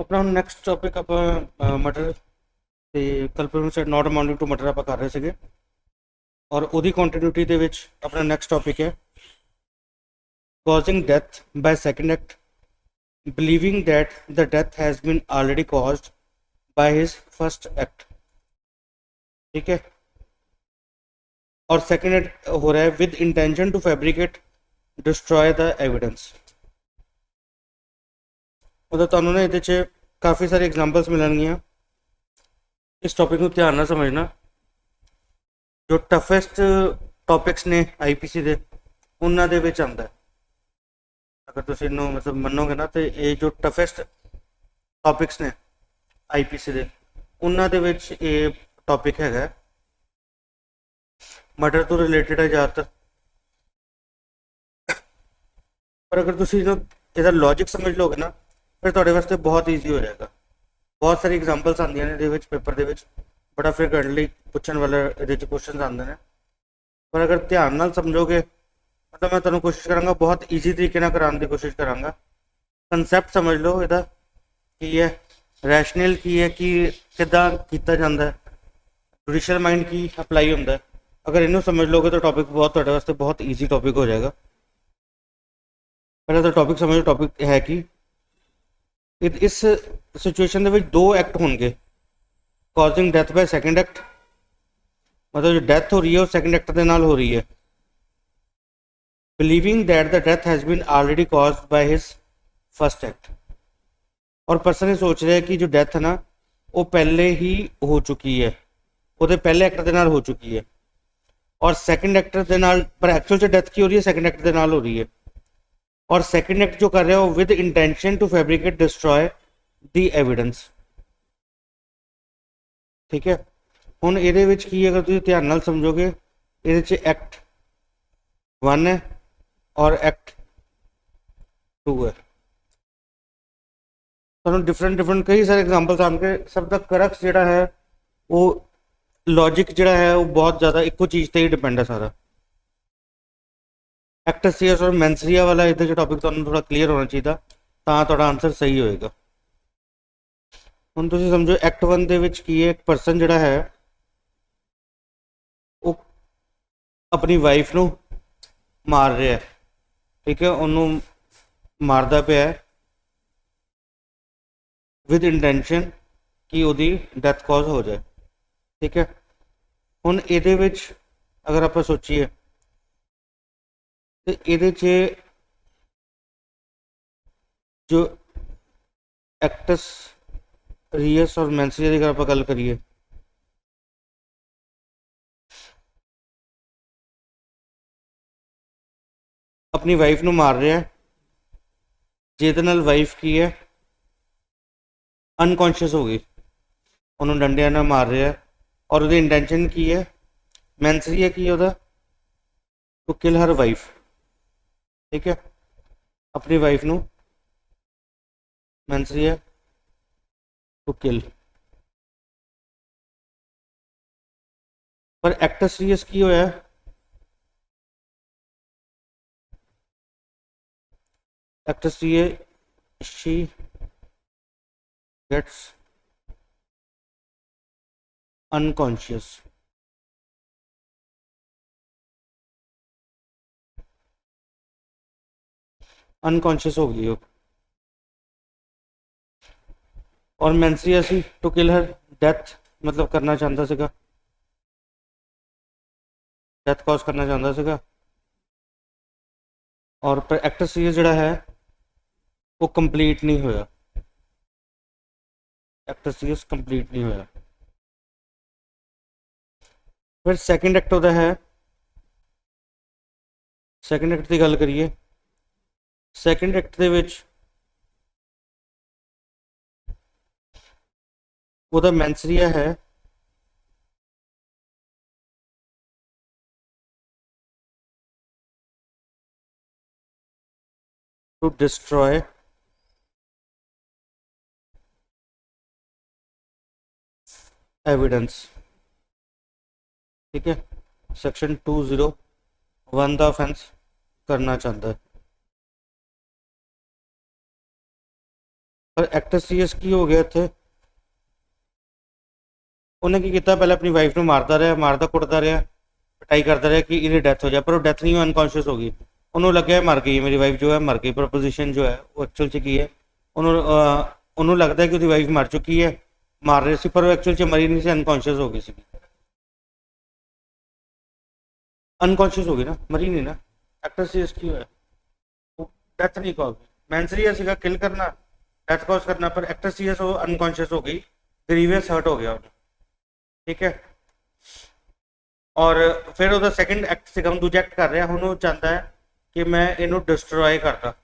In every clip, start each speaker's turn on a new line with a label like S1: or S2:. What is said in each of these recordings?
S1: अपना next topic आप मटर ਤੇ ਕਲਪਨਾ ਸੈਡ ਨਾਟ ਅਮਾਊਂਟਿੰਗ ਟੂ ਮਟਰ ਆਪਾਂ ਕਰ ਰਹੇ ਸੀਗੇ ਔਰ ਉਹਦੀ ਕੰਟੀਨਿਊਟੀ ਦੇ ਵਿੱਚ ਆਪਣਾ ਨੈਕਸਟ ਟੌਪਿਕ ਹੈ causing death by second act, believing that the death has been already caused by his first act. ठीक है। और सेकेंड एक्ट हो रहा है with intention to fabricate destroy the evidence. मतलब ਤੁਹਾਨੂੰ ਨਾ ਇਹਦੇ 'ਚ ਕਾਫੀ ਸਾਰੇ ਐਗਜ਼ਾਮਪल्स ਮਿਲਣਗੀਆਂ। इस टॉपिक को ध्यान ਨਾਲ समझना। जो टफेस्ट टॉपिक्स ने आईपीसी ਦੇ ਉਹਨਾਂ ਦੇ ਵਿੱਚ ਆਉਂਦਾ। अगर ਤੁਸੀਂ ਇਹਨੂੰ मतलब ਮੰਨੋਗੇ ਨਾ ਤੇ ਇਹ ਜੋ ਟਫੇस्ट टॉपिक्स ने आईपीसी ਦੇ ਉਹਨਾਂ ਦੇ ਵਿੱਚ ਇਹ टॉपिक ਹੈਗਾ। मर्डर तो रिलेटेड है ज़्यादातर, पर अगर ਤੁਸੀਂ ਇਹਦਾ लॉजिक समझ लोगे ना फिर ਤੁਹਾਡੇ ਵਾਸਤੇ बहुत ईजी हो जाएगा। बहुत सारी एग्जाम्पल्स आंदियां ने ਇਹਦੇ पेपर ਦੇ ਵਿੱਚ बड़ा फ्रिक्वेंटली पूछने वाले ਇਹਦੇ क्वेश्चन आते हैं। पर अगर ध्यान नाल समझोगे मतलब मैं तुहानूं कोशिश करांगा बहुत ईजी तरीके नाल कराने की कोशिश करांगा। कंसैप्ट समझ लो ਇਹਦਾ की है, रैशनल की है कि किदां कीता जांदा है, जुडिशियल माइंड की अप्लाई होंदा है। अगर इन्हों समझ लोगे तो टॉपिक बहुत तुहाडे वास्ते बहुत ईजी टॉपिक हो जाएगा। पहले तो टॉपिक समझो, टॉपिक है कि इस सिचुएशन के दो एक्ट होंगे, causing death by second act, मतलब जो डेथ हो रही है वो सेकेंड एक्ट के नाल हो रही है। Believing that the death has been already caused by his first act, और पर्सन ये सोच रहा है कि जो डेथ है ना वो पहले ही हो चुकी है, वो पहले एक्ट के नाल हो चुकी है। और सेकेंड एक्ट के नाल पर एक्चुअल से डेथ की हो रही है सेकेंड एक्ट के नाल हो रही है। और सेकेंड एक्ट जो कर रहा है वो with intention to fabricate destroy the evidence. ठीक है। हुण इहदे विच की अगर तुसीं ध्यान नाल समझोगे इहदे च एक्ट 1 है और एक्ट 2 है। तुहानूं डिफरेंट कई सारे एग्जाम्पल्स आउणगे। सब दा करक्स जिहड़ा है वो लॉजिक जिहड़ा है वो बहुत ज़्यादा इक्को चीज़ ते ही डिपेंड है सारा। एक्टसियस और मैंसरिया वाला इधर जो टॉपिक तुहानूं थोड़ा क्लीयर होना चाहिए तां तुहाडा आंसर सही होएगा। हुण तुसीं समझो एक्ट 1 दे विच की है, एक परसन जिहड़ा है वो अपनी वाइफ नूं मार रहा है। ठीक है, उन्होंने मारदा पिया विद इंटेंशन कि उसकी डेथ कॉज हो जाए। ठीक है। हुण इहदे विच अगर आप सोचीए तो इहदे च जो एक्टस रियस और मैंसरिया की अगर आप गल करिए अपनी वाइफ नूं मार रहा है, जिहदे नाल वाइफ की है अनकॉन्शियस हो गई, उन्होंने डंडिया नाल मार रहा है। और उसकी इंटेंशन की है, मैंसरिया की है टू किल हर वाइफ। ठीक है, अपनी वाइफ नूं मैंसरिया टू किल। पर एक्टस रियस की होया, एक्टस रियस शी गेट्स अनकॉन्शियस। अनकॉन्शियस हो गई हो। और मैंसरिया सी टू किल हर डेथ मतलब करना चाहता सीगा, डेथ कॉज करना चाहता सीगा। और पर एक्टस रियस जिहड़ा है वो कंप्लीट नहीं होया, एक्टस रियस कंप्लीट नहीं होया। फिर सैकेंड एक्ट होता है, सैकेंड एक्ट की गल करिए, सैकेंड एक्ट दे विच ਉਹਦਾ मैंसरिया है टू डिस्ट्रॉय एविडेंस। ठीक है, सेक्शन 201 का ऑफेंस करना चाहता है। ਪਰ ਐਕਟਰ ਸੀਰੀਅਸ ਕੀ ਹੋ ਗਿਆ ਇੱਥੇ, ਉਹਨੇ ਕੀ ਕੀਤਾ, ਪਹਿਲਾਂ ਆਪਣੀ ਵਾਈਫ ਨੂੰ ਮਾਰਦਾ ਰਿਹਾ, ਮਾਰਦਾ ਕੁੱਟਦਾ ਰਿਹਾ, ਪਿਟਾਈ ਕਰਦਾ ਰਿਹਾ ਕਿ ਇਹਦੀ ਡੈਥ ਹੋ ਜਾਏ, ਪਰ ਉਹ ਡੈਥ ਨਹੀਂ, ਅਨਕੌਂਸ਼ੀਅਸ ਹੋ ਗਈ। ਉਹਨੂੰ ਲੱਗਿਆ ਮਰ ਗਈ ਮੇਰੀ ਵਾਈਫ ਜੋ ਹੈ, ਮਰ ਗਈ, ਪਰ ਪੋਜੀਸ਼ਨ ਜੋ ਹੈ ਉਹ ਐਕਚੁਅਲ 'ਚ ਕੀ ਹੈ, ਉਹਨੂੰ ਲੱਗਦਾ ਕਿ ਉਹਦੀ ਵਾਈਫ ਮਰ ਚੁੱਕੀ ਹੈ, ਮਾਰ ਰਹੇ ਸੀ, ਪਰ ਉਹ ਐਕਚੁਅਲ 'ਚ ਮਰੀ ਨਹੀਂ ਸੀ, ਅਨਕੌਂਸ਼ੀਅਸ ਹੋ ਗਈ ਸੀ। ਅਨਕੌਂਸ਼ੀਅਸ ਹੋ ਗਈ ਨਾ, ਮਰੀ ਨਹੀਂ ਨਾ। ਐਕਟਰ ਸੀਰੀਅਸ ਕੀ ਹੋਇਆ, ਉਹ ਡੈਥ ਨਹੀਂ ਕਾਜ਼, ਮੈਂਸਰੀਆ ਸੀਗਾ ਕਿਲ ਕਰਨਾ, ਡੈਥ ਕਾਜ਼ ਕਰਨਾ, ਪਰ ਐਕਟਰ ਸੀਰੀਅਸ ਉਹ ਅਨਕੌਂਸ਼ੀਅਸ ਹੋ ਗਈ, ਗਰੀਵੀਅਸ ਹਰਟ ਹੋ ਗਿਆ ਉਹਨੂੰ, ਠੀਕ ਹੈ। ਔਰ ਫਿਰ ਉਹਦਾ ਸੈਕੰਡ ਐਕਟ ਸੀਗਾ, ਹੁਣ ਦੂਜਾ ਐਕਟ ਕਰ ਰਿਹਾ, ਹੁਣ ਉਹ ਚਾਹੁੰਦਾ ਹੈ ਕਿ ਮੈਂ ਇਹਨੂੰ ਡਿਸਟਰੋਏ ਕਰਦਾ,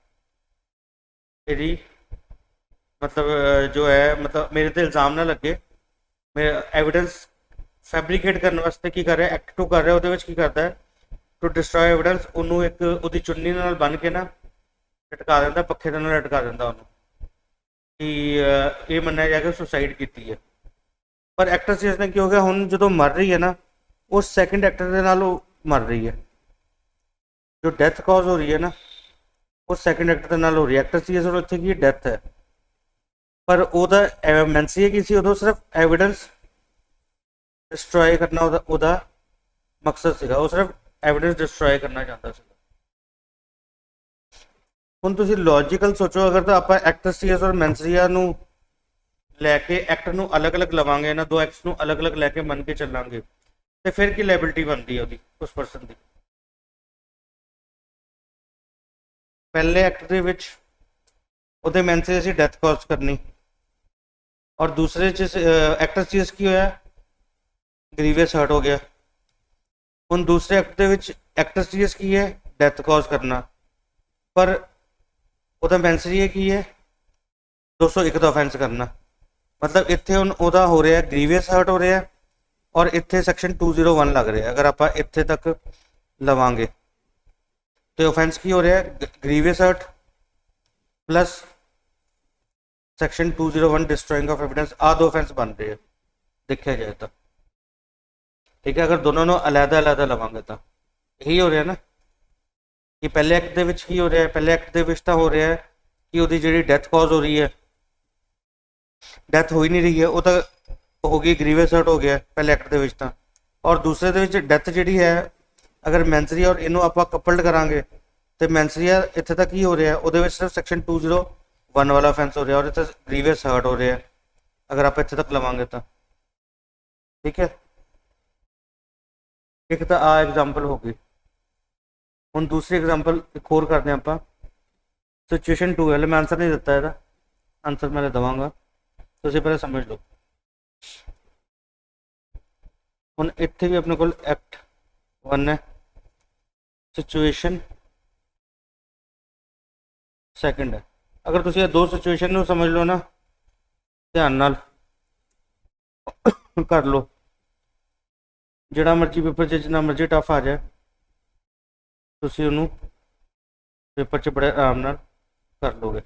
S1: ਇਹਦੀ ਮਤਲਬ ਜੋ ਹੈ, ਮਤਲਬ ਮੇਰੇ ਤੇ ਇਲਜ਼ਾਮ ਨਾ ਲੱਗੇ, ਮੇਰਾ ਐਵੀਡੈਂਸ ਫੈਬਰੀਕੇਟ ਕਰਨ ਵਾਸਤੇ ਕੀ ਕਰ ਰਿਹਾ, ਐਕਟ 2 ਕਰ ਰਿਹਾ, ਉਹਦੇ ਵਿੱਚ ਕੀ ਕਰਦਾ ਹੈ, ਟੂ ਡਿਸਟਰੋਏ ਐਵੀਡੈਂਸ, ਉਹਨੂੰ ਇੱਕ ਉਹਦੀ ਚੁੰਨੀ ਨਾਲ ਬੰਨ ਕੇ ਨਾ ਲਟਕਾ ਦਿੰਦਾ, ਪੱਖੇ ਦੇ ਨਾਲ ਲਟਕਾ ਦਿੰਦਾ ਉਹਨੂੰ, ਕਿ ਇਹ ਮੰਨਿਆ ਜਾਏਗਾ ਸੁਸਾਈਡ ਕੀਤੀ ਹੈ। ਪਰ ਐਕਟਰ ਸੀਰੀਅਸ ਨੇ ਕੀ ਹੋ ਗਿਆ, ਹੁਣ ਜਦੋਂ ਮਰ ਰਹੀ ਹੈ ਨਾ, ਉਹ ਸੈਕੰਡ ਐਕਟਰ ਦੇ ਨਾਲ ਉਹ ਮਰ ਰਹੀ ਹੈ, ਜੋ ਡੈਥ ਕਾਜ਼ ਹੋ ਰਹੀ ਹੈ ਨਾ, ਉਹ ਸੈਕੰਡ ਐਕਟਰ ਦੇ ਨਾਲ ਹੋ ਰਹੀ ਹੈ। ਐਕਟਰ ਸੀਰੀਅਸ ਔਰ ਉੱਥੇ ਕੀ ਡੈਥ ਹੈ, ਪਰ ਉਹਦਾ ਮੈਂਸਰੀਆ ਕੀ ਸੀ, ਉਦੋਂ ਸਿਰਫ ਐਵੀਡੈਂਸ ਡਿਸਟਰੋਏ ਕਰਨਾ ਉਹਦਾ ਮਕਸਦ ਸੀਗਾ, ਉਹ ਸਿਰਫ ਐਵੀਡੈਂਸ ਡਿਸਟਰੋਏ ਕਰਨਾ ਚਾਹੁੰਦਾ ਸੀ। ਹੁਣ ਤੁਸੀਂ ਲੌਜੀਕਲ ਸੋਚੋ, ਅਗਰ ਤਾਂ ਆਪਾਂ ਐਕਟਰ ਸੀਰੀਅਸ ਔਰ ਮੈਂਸਰੀਆ ਨੂੰ ਲੈ ਕੇ ਐਕਟ ਨੂੰ ਅਲੱਗ-ਅਲੱਗ ਲਵਾਂਗੇ ਨਾ, ਦੋ ਐਕਟਸ ਨੂੰ ਅਲੱਗ-ਅਲੱਗ ਲੈ ਕੇ ਮੰਨ ਕੇ ਚੱਲਾਂਗੇ, ਤੇ ਫਿਰ ਕੀ ਲਾਇਬਿਲਿਟੀ ਬਣਦੀ ਹੈ ਉਹਦੀ, ਉਸ ਪਰਸਨ ਦੀ। ਪਹਿਲੇ ਐਕਟ ਦੇ ਵਿੱਚ ਉਹਦੇ ਮੈਂਸਰੀਆ ਸੀ ਡੈਥ ਕਾਜ਼ ਕਰਨੀ, ਔਰ ਦੂਸਰੇ 'ਚ ਐਕਟਰ ਸੀਰੀਅਸ ਕੀ ਹੋਇਆ, ਗਰੀਵੀਅਸ ਹਰਟ ਹੋ ਗਿਆ। ਹੁਣ ਦੂਸਰੇ ਐਕਟ ਦੇ ਵਿੱਚ ਐਕਟਰ ਸੀਰੀਅਸ ਕੀ ਹੈ, ਡੈਥ ਕਾਜ਼ ਕਰਨਾ, ਪਰ ਉਹਦਾ ਮੈਂਸਰੀਆ ਕੀ ਹੈ, 201 ਦਾ offense ਕਰਨਾ। ਮਤਲਬ ਇੱਥੇ ਹੁਣ ਉਹਦਾ ਹੋ ਰਿਹਾ ਗ੍ਰੀਵੀਅਸ ਹਰਟ ਹੋ ਰਿਹਾ, ਔਰ ਇੱਥੇ ਸੈਕਸ਼ਨ 201 ਲੱਗ ਰਿਹਾ, ਅਗਰ ਆਪਾਂ ਇੱਥੇ ਤੱਕ ਲਵਾਂਗੇ ਤੇ offense ਕੀ ਹੋ ਰਿਹਾ, grievous hurt plus section 201 destroying of evidence, ਆ ਦੋ offense ਬਣ ਰਹੇ ਆ ਦੇਖਿਆ ਜਾਏ ਤਾਂ, ਠੀਕ ਹੈ। ਅਗਰ ਦੋਨੋਂ ਨੂੰ ਅਲੱਗ-ਅਲੱਗ ਲਵਾਂਗੇ ਤਾਂ ਇਹੀ ਹੋ ਰਿਹਾ ਨਾ, ਕਿ ਪਹਿਲੇ ਐਕਟ ਦੇ ਵਿੱਚ ਕੀ ਹੋ ਰਿਹਾ, ਪਹਿਲੇ ਐਕਟ ਦੇ ਵਿੱਚ ਤਾਂ ਹੋ ਰਿਹਾ ਕਿ ਉਹਦੀ ਜਿਹੜੀ ਡੈਥ ਕਾਜ਼ ਹੋ ਰਹੀ ਹੈ, ਡੈਥ ਹੋ ਹੀ ਨਹੀਂ ਰਹੀ ਹੈ, ਉਹ ਤਾਂ ਹੋ ਗਈ, ਗ੍ਰੀਵੀਅਸ ਹਰਟ ਹੋ ਗਿਆ ਪਹਿਲੇ ਐਕਟ ਦੇ ਵਿੱਚ ਤਾਂ, ਔਰ ਦੂਸਰੇ ਦੇ ਵਿੱਚ ਡੈਥ ਜਿਹੜੀ ਹੈ, ਅਗਰ ਮੈਂਸਰੀਆ ਔਰ ਇਹਨੂੰ ਆਪਾਂ ਕਪਲਡ ਕਰਾਂਗੇ ਤੇ ਮੈਂਸਰੀਆ ਇੱਥੇ ਤੱਕ ਕੀ ਹੋ ਰਿਹਾ, ਉਹਦੇ ਵਿੱਚ ਸਿਰਫ ਸੈਕਸ਼ਨ 201 ਵਾਲਾ offense ਹੋ ਰਿਹਾ, ਔਰ ਇੱਥੇ ਗ੍ਰੀਵੀਅਸ ਹਰਟ ਹੋ ਰਿਹਾ, ਅਗਰ ਆਪਾਂ ਇੱਥੇ ਤੱਕ ਲਵਾਂਗੇ ਤਾਂ, ਠੀਕ ਹੈ। ਇੱਕ ਤਾਂ ਆ ਐਗਜ਼ਾਮਪਲ ਹੋ ਗਈ। ਹੁਣ ਦੂਸਰੀ ਐਗਜ਼ਾਮਪਲ ਇੱਕ ਹੋਰ ਕਰਦੇ ਹਾਂ ਆਪਾਂ, ਸਿਚੁਏਸ਼ਨ 2 ਹੈ, ਮੈਂ ਆਂਸਰ ਨਹੀਂ ਦਿੱਤਾ ਇਹਦਾ, ਆਂਸਰ ਮੈਂ ਦਵਾਂਗਾ, ਤੁਸੀਂ ਪਹਿਲਾਂ ਸਮਝ ਲਓ। ਹੁਣ ਇੱਥੇ ਵੀ ਆਪਣੇ ਕੋਲ ਐਕਟ 1 ਹੈ, ਸਿਚੁਏਸ਼ਨ ਸੈਕੰਡ ਹੈ। ਅਗਰ ਤੁਸੀਂ ਇਹ ਦੋ ਸਿਚੁਏਸ਼ਨ ਨੂੰ ਸਮਝ ਲਓ ਨਾ, ਧਿਆਨ ਨਾਲ ਕਰ ਲਓ, ਜਿਹੜਾ ਮਰਜ਼ੀ ਪੇਪਰ 'ਚ ਜਿੰਨਾ ਮਰਜ਼ੀ ਟਫ ਆ ਜਾਏ, ਤੁਸੀਂ ਉਹਨੂੰ ਪੇਪਰ 'ਚ ਬੜੇ ਆਰਾਮ ਨਾਲ ਕਰ ਲੋਗੇ।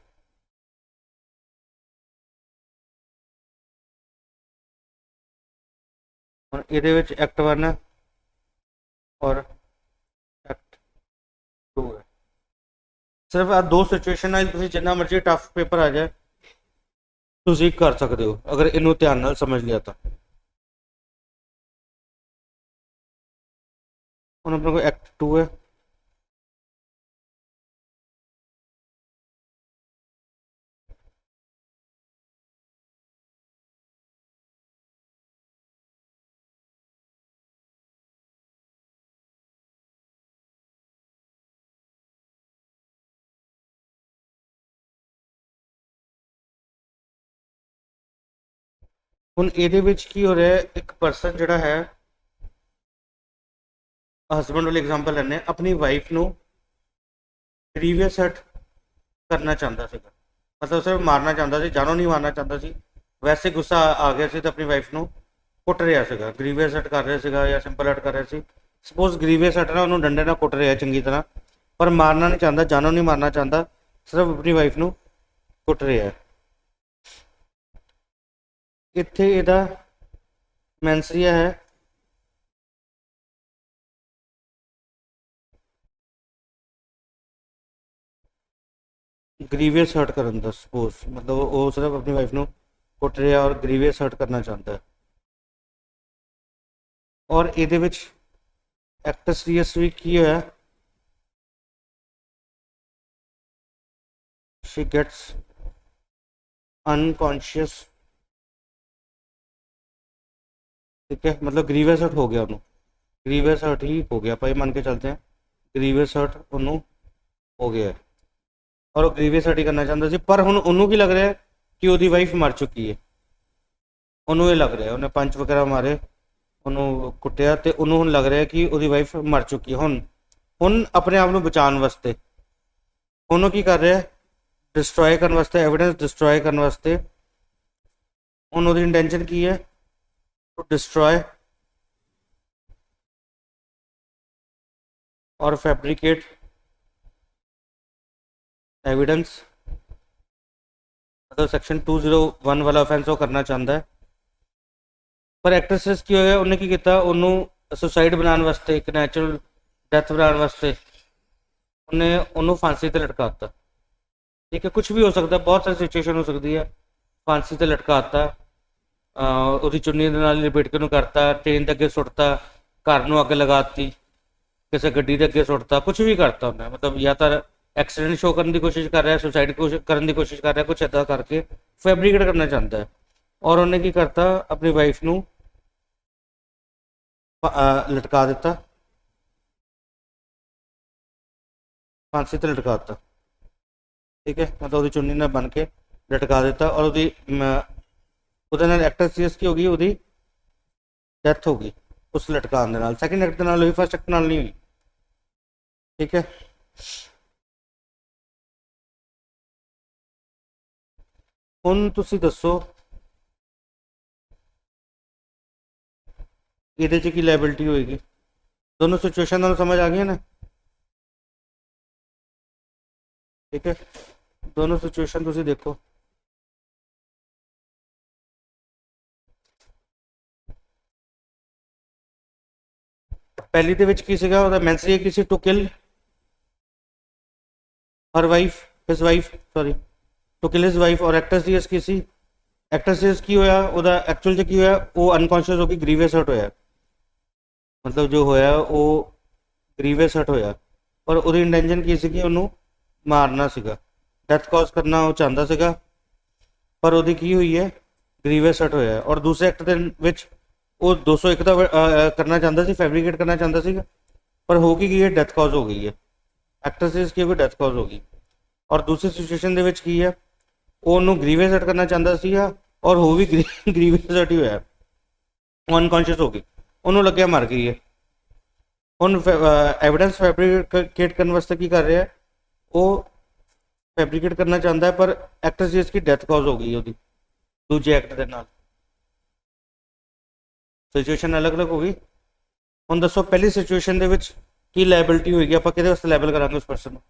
S1: ਹੁਣ ਇਹਦੇ ਵਿੱਚ ਐਕਟ 1 ਹੈ ਔਰ ਐਕਟ 2 ਹੈ, ਸਿਰਫ ਆ ਦੋ ਸਿਚੁਏਸ਼ਨ ਨਾਲ ਤੁਸੀਂ ਜਿੰਨਾ ਮਰਜ਼ੀ ਟਫ ਪੇਪਰ ਆ ਜਾਏ ਤੁਸੀਂ ਕਰ ਸਕਦੇ ਹੋ, ਅਗਰ ਇਹਨੂੰ ਧਿਆਨ ਨਾਲ ਸਮਝ ਲਿਆ ਤਾਂ। ਹੁਣ ਆਪਣੇ ਕੋਲ ਐਕਟ 2 ਹੈ, ਹੁਣ ਇਹਦੇ ਵਿੱਚ ਕੀ ਹੋ ਰਿਹਾ, ਇੱਕ ਪਰਸਨ ਜਿਹੜਾ ਹੈ, ਹਸਬੈਂਡ ਵਾਲੀ ਐਗਜ਼ਾਮਪਲ ਲੈਣੇ, ਆਪਣੀ ਵਾਈਫ ਨੂੰ ਗ੍ਰੀਵੀਅਸ ਹਰਟ ਕਰਨਾ ਚਾਹੁੰਦਾ ਸੀਗਾ, ਮਤਲਬ ਸਿਰਫ ਮਾਰਨਾ ਚਾਹੁੰਦਾ ਸੀ, ਜਾਨੋਂ ਨਹੀਂ ਮਾਰਨਾ ਚਾਹੁੰਦਾ ਸੀ, ਵੈਸੇ ਗੁੱਸਾ ਆ ਗਿਆ ਸੀ ਤਾਂ ਆਪਣੀ ਵਾਈਫ ਨੂੰ ਕੁੱਟ ਰਿਹਾ ਸੀਗਾ, ਗ੍ਰੀਵੀਅਸ ਹਰਟ ਕਰ ਰਿਹਾ ਸੀਗਾ ਜਾਂ ਸਿੰਪਲ ਹਰਟ ਕਰ ਰਿਹਾ ਸੀ। ਸਪੋਜ਼ ਗ੍ਰੀਵੀਅਸ ਹਰਟ ਨਾ ਉਹਨੂੰ ਡੰਡੇ ਨਾਲ ਕੁੱਟ ਰਿਹਾ ਚੰਗੀ ਤਰ੍ਹਾਂ, ਪਰ ਮਾਰਨਾ ਨਹੀਂ ਚਾਹੁੰਦਾ, ਜਾਨੋਂ ਨਹੀਂ ਮਾਰਨਾ ਚਾਹੁੰਦਾ, ਸਿਰਫ ਆਪਣੀ ਵਾਈਫ ਨੂੰ ਕੁੱਟ ਰਿਹਾ। ਇੱਥੇ ਇਹਦਾ ਮੈਂਸਰੀਆ ਹੈ ग्रीवियस हर्ट ਕਰਨ ਦਾ ਸਪੋਜ਼ ਮਤਲਬ ਉਹ ਸਿਰਫ ਆਪਣੀ ਵਾਈਫ ਨੂੰ ਕੁੱਟ ਰਿਹਾ ਔਰ ਗ੍ਰੀਵੀਅਸ ਹਰਟ ਕਰਨਾ ਚਾਹੁੰਦਾ ਹੈ ਔਰ ਇਹਦੇ ਵਿੱਚ ਐਕਟਰ ਸੀਰੀਅਸ ਵੀ ਕੀ ਹੋਇਆ she gets unconscious ठीक है मतलब ग्रीवियस हर्ट हो गया ਉਹਨੂੰ ग्रीवियस हर्ट ही हो गया ਆਪਾਂ ਇਹ ਮੰਨ ਕੇ ਚੱਲਦੇ ਹਾਂ ग्रीवियस हर्ट ਉਹਨੂੰ ਹੋ ਗਿਆ और ग्रीवियस हर्ट ही करना चाहता ਸੀ पर ਹੁਣ ਉਹਨੂੰ ਕੀ ਲੱਗ ਰਿਹਾ ਕਿ ਉਹਦੀ ਵਾਈਫ ਮਰ ਚੁੱਕੀ ਹੈ ਉਹਨੂੰ ਇਹ ਲੱਗ ਰਿਹਾ ਉਹਨੇ ਪੰਜ ਵਗੈਰਾ ਮਾਰੇ ਉਹਨੂੰ ਕੁੱਟਿਆ ਤੇ ਉਹਨੂੰ ਹੁਣ ਲੱਗ ਰਿਹਾ ਕਿ ਉਹਦੀ ਵਾਈਫ ਮਰ ਚੁੱਕੀ ਹੈ ਹੁਣ ਆਪਣੇ ਆਪ ਨੂੰ ਬਚਾਉਣ ਵਾਸਤੇ ਉਹਨੂੰ ਕੀ ਕਰ ਰਿਹਾ डिस्ट्रॉय करने वास्ते एविडेंस डिस्ट्रॉय करने वास्ते ਹੁਣ ਉਹਦੀ ਇੰਟੈਂਸ਼ਨ ਕੀ ਹੈ ਟੂ ਡਿਸਟਰੋਏ और फैब्रिकेट एविडेंस मतलब सेक्शन 201 वाला ऑफेंस वो करना चाहता है पर एक्ट्रेसेस की होया उन्हें की किया उन्होंने सुसाइड बनाने वास्ते एक नैचुरल डेथ बनाने वास्ते उन्हें उन्होंने फांसी ते लटकाता ठीक है कुछ भी हो सकता है बहुत सारी सिचुएशन हो सकती है फांसी ते लटकाता ਉਹਦੀ ਚੁੰਨੀ ਦੇ ਨਾਲ ਲਪੇਟ ਕੇ ਨੂੰ ਕਰਤਾ ਟ੍ਰੇਨ ਦੇ ਅੱਗੇ ਸੁੱਟਤਾ ਘਰ ਨੂੰ ਅੱਗ ਲਗਾਤੀ ਕਿਸੇ ਗੱਡੀ ਦੇ ਅੱਗੇ ਸੁੱਟਤਾ ਕੁਝ ਵੀ ਕਰਤਾ ਉਹਨੇ ਮਤਲਬ ਜਾਂ ਤਾਂ एक्सीडेंट शो करने की कोशिश कर रहा है सुसाइड करने की कोशिश कर रहा है कुछ ऐसा करके फैब्रिकेट करना चाहता है और उन्हें की करता अपनी वाइफ ਨੂੰ लटका ਦਿੱਤਾ फांसी ਤੇ लटका ਦਿੱਤਾ ठीक है मतलब ਉਹਦੀ ਚੁੰਨੀ ਨਾਲ बन के लटका ਦਿੱਤਾ और ਉਹਦੀ ਉਹਦੇ ਨਾਲ ਐਕਟਰ ਸੀਰੀਅਸ ਕੀ ਹੋ ਗਈ ਉਹਦੀ ਡੈਥ ਹੋ ਗਈ ਉਸ ਲਟਕਾਉਣ ਦੇ ਨਾਲ ਸੈਕੰਡ ਐਕਟ ਦੇ ਨਾਲ ਹੋਈ ਫਸਟ ਐਕਟ ਨਾਲ ਨਹੀਂ ਹੋਈ ਠੀਕ ਹੈ ਹੁਣ ਤੁਸੀਂ ਦੱਸੋ ਇਹਦੇ 'ਚ ਕੀ ਲਾਇਬਿਲਿਟੀ ਹੋਏਗੀ दोनों सिचुएशन ਤੁਹਾਨੂੰ समझ आ गई ना ठीक है दोनों सिचुएशन ਤੁਸੀਂ देखो पहली ਦੇ ਵਿੱਚ ਕੀ ਸੀਗਾ ਉਹਦਾ ਮੈਂਸਰੀ ਕੀ ਸੀ to kill her wife his wife sorry to kill his wife और एक्टर सीरियस की सी एक्टर सीरियस की होया ਉਹਦਾ ਐਕਚੁਅਲ 'ਚ ਕੀ ਹੋਇਆ ਉਹ ਅਨਕੌਂਸ਼ੀਅਸ ਹੋ ਕੇ ਗ੍ਰੀਵੀਅਸ ਹਰਟ ਹੋਇਆ मतलब जो होया वो ग्रीवियस हर्ट होया और ਉਹਦੀ ਇੰਟੈਂਸ਼ਨ ਕੀ ਸੀ ਕਿ ਉਹਨੂੰ ਮਾਰਨਾ ਸੀਗਾ ਡੈਥ ਕਾਜ਼ ਕਰਨਾ ਉਹ ਚਾਹੁੰਦਾ ਸੀਗਾ ਪਰ ਉਹਦੀ ਕੀ ਹੋਈ ਹੈ ਗ੍ਰੀਵੀਅਸ ਹਰਟ ਹੋਇਆ ਔਰ ਦੂਸਰੇ ਐਕਟ ਦੇ ਵਿੱਚ ਉਹ 201 ਦਾ ਕਰਨਾ ਚਾਹੁੰਦਾ ਸੀ ਫੈਬਰਿकेट करना चाहता ਸੀਗਾ पर हो की गई है डेथ कॉज हो गई है एक्टर सीरीज की कोई डेथ कॉज हो गई और दूसरी सिचुएशन ਦੇ ਵਿੱਚ ਕੀ ਹੈ ਉਹ ਉਹਨੂੰ ਗ੍ਰੀਵੀਅਸ ਹਰਟ ਕਰਨਾ ਚਾਹੁੰਦਾ ਸੀਗਾ और हो भी ਗ੍ਰੀਵੀਅਸ ਹਰਟ ਹੀ ਹੋਇਆ ਉਹ ਅਨਕੌਂਸ਼ੀਅਸ ਹੋ ਗਈ ਉਹਨੂੰ ਲੱਗਿਆ ਮਰ ਗਈ ਹੈ ਹੁਣ एविडेंस फैब्रिकेट करने वास्ते की कर रहा है वो फैब्रिकेट करना चाहता है पर एक्टर सीरीज की डेथ कॉज हो गई है ਉਹਦੀ ਦੂਜੇ ਐਕਟ ਦੇ ਨਾਲ सिचुएशन अलग अलग होगी ਹੁਣ ਦੱਸੋ ਪਹਿਲੀ ਸਿਚੁਏਸ਼ਨ ਦੇ ਵਿੱਚ ਕੀ ਲਾਇਬਿਲਿਟੀ ਹੋਏਗੀ ਆਪਾਂ ਕਿਹਦੇ ਵਾਸਤੇ ਲਾਇਬਲ ਕਰਾਂਗੇ ਉਸ ਪਰਸਨ ਨੂੰ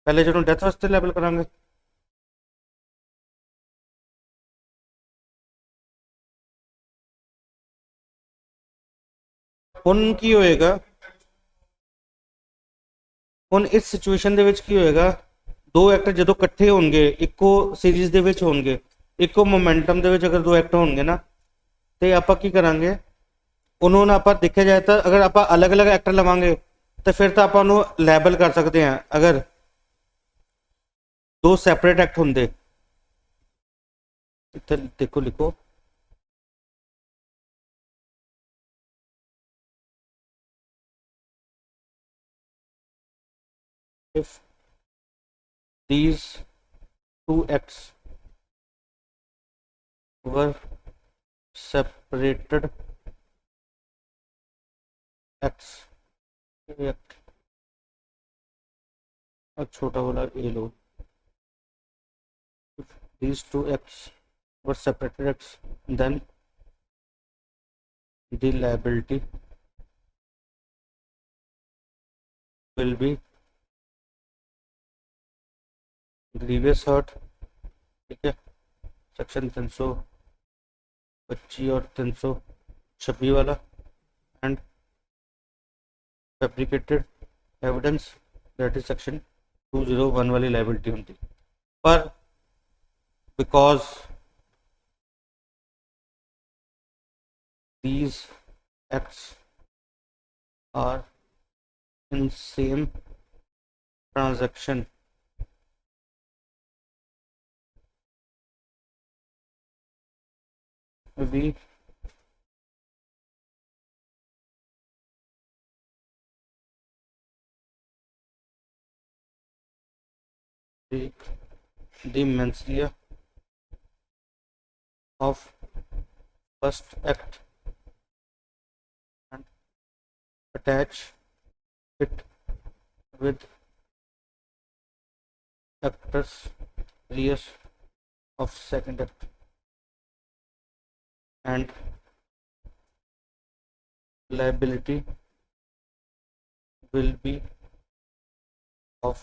S1: ਪਹਿਲੇ ਜਿਹਨੂੰ ਡੈਥ ਵਾਸਤੇ ਲਾਇਬਲ ਕਰਾਂਗੇ ਹੁਣ ਕੀ ਹੋਏਗਾ ਹੁਣ ਇਸ ਸਿਚੁਏਸ਼ਨ ਦੇ ਵਿੱਚ ਕੀ ਹੋਏਗਾ ਦੋ ਐਕਟਰ ਜਦੋਂ ਇਕੱਠੇ ਹੋਣਗੇ ਇੱਕੋ ਸੀਰੀਜ਼ ਦੇ ਵਿੱਚ ਹੋਣਗੇ ਇੱਕੋ ਮੋਮੈਂਟਮ ਦੇ ਵਿੱਚ ਅਗਰ ਦੋ ਐਕਟਰ ਹੋਣਗੇ ਨਾ ਤੇ ਆਪਾਂ ਕੀ ਕਰਾਂਗੇ ਉਹਨੂੰ ਨਾ ਆਪਾਂ ਦੇਖਿਆ ਜਾਏ ਤਾਂ ਅਗਰ ਆਪਾਂ ਅਲੱਗ-ਅਲੱਗ ਐਕਟਰ ਲਵਾਂਗੇ ਤਾਂ ਫਿਰ ਤਾਂ ਆਪਾਂ ਉਹਨੂੰ ਲੈਬਲ ਕਰ ਸਕਦੇ ਹਾਂ ਅਗਰ ਦੋ ਸੈਪਰੇਟ ਐਕਟ ਹੁੰਦੇ ਇੱਥੇ ਦੇਖੋ ਲਿਖੋ if these two acts were separated acts act और छोटा वाला ये लो if these two acts were separated acts then the liability will be grievous hurt ठीक है सेक्शन 325 और 326 वाला and fabricated evidence that is section 201 वाली लाइबिलिटी होंगी। पर because these acts are in same transaction, we take the mensia of first act and attach it with actus reus of second act and liability will be of।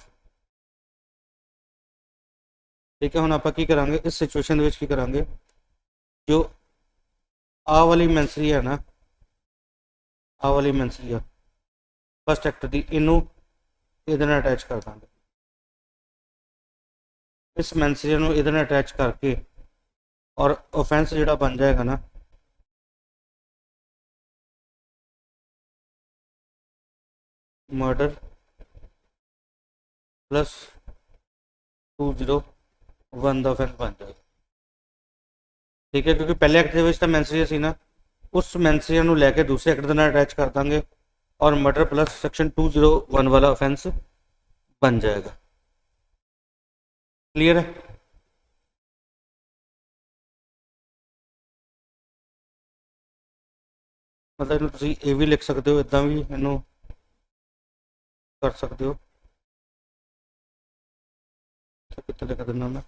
S1: ठीक है, ਹੁਣ ਆਪਾਂ ਕੀ ਕਰਾਂਗੇ ਇਸ situation ਦੇ ਵਿੱਚ, ਕੀ ਕਰਾਂਗੇ, ਜੋ ਆ ਵਾਲੀ ਮੈਂਸਰੀ ਹੈ ਨਾ, ਆ ਵਾਲੀ ਮੈਂਸਰੀ ਆ ਫਸਟ ਐਕਟ ਦੀ, ਇਹਨੂੰ ਇਹਦੇ ਨਾਲ ਅਟੈਚ ਕਰ ਦਾਂਗੇ। ਇਸ ਮੈਂਸਰੀ ਨੂੰ ਇਹਦੇ ਨਾਲ ਅਟੈਚ ਕਰਕੇ ਔਰ ऑफेंस ਜਿਹੜਾ ਬਣ ਜਾਏਗਾ ਨਾ, मर्डर प्लस 201 ਦਾ ऑफेंस बन जाएगा। ठीक है, क्योंकि पहले एक्ट ਦੇ मैंसरी सी ना, उस मैंसरी ਨੂੰ ਲੈ ਕੇ दूसरे एक्ट ਦੇ ਨਾਲ अटैच कर देंगे और मर्डर प्लस सेक्शन 201 वाला ऑफेंस बन जाएगा। क्लियर है? मतलब तुम ये भी लिख सकते हो, इदा भी इनू कर सकते हो। कितना लिख देना मैं,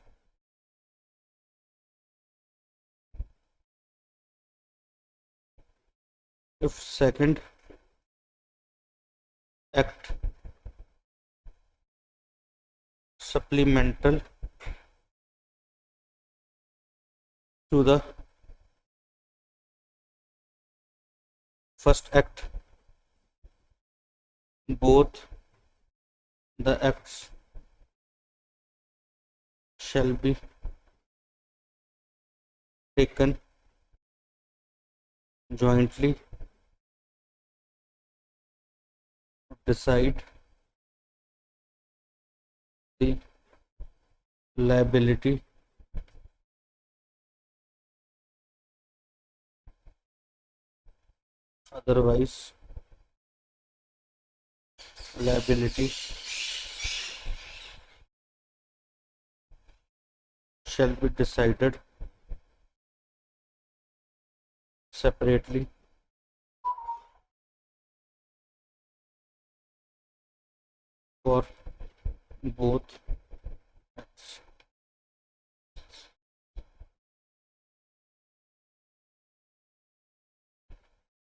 S1: if second act supplemental to the first act, both the acts shall be taken jointly to decide the liability otherwise liability shall be decided separately for both acts।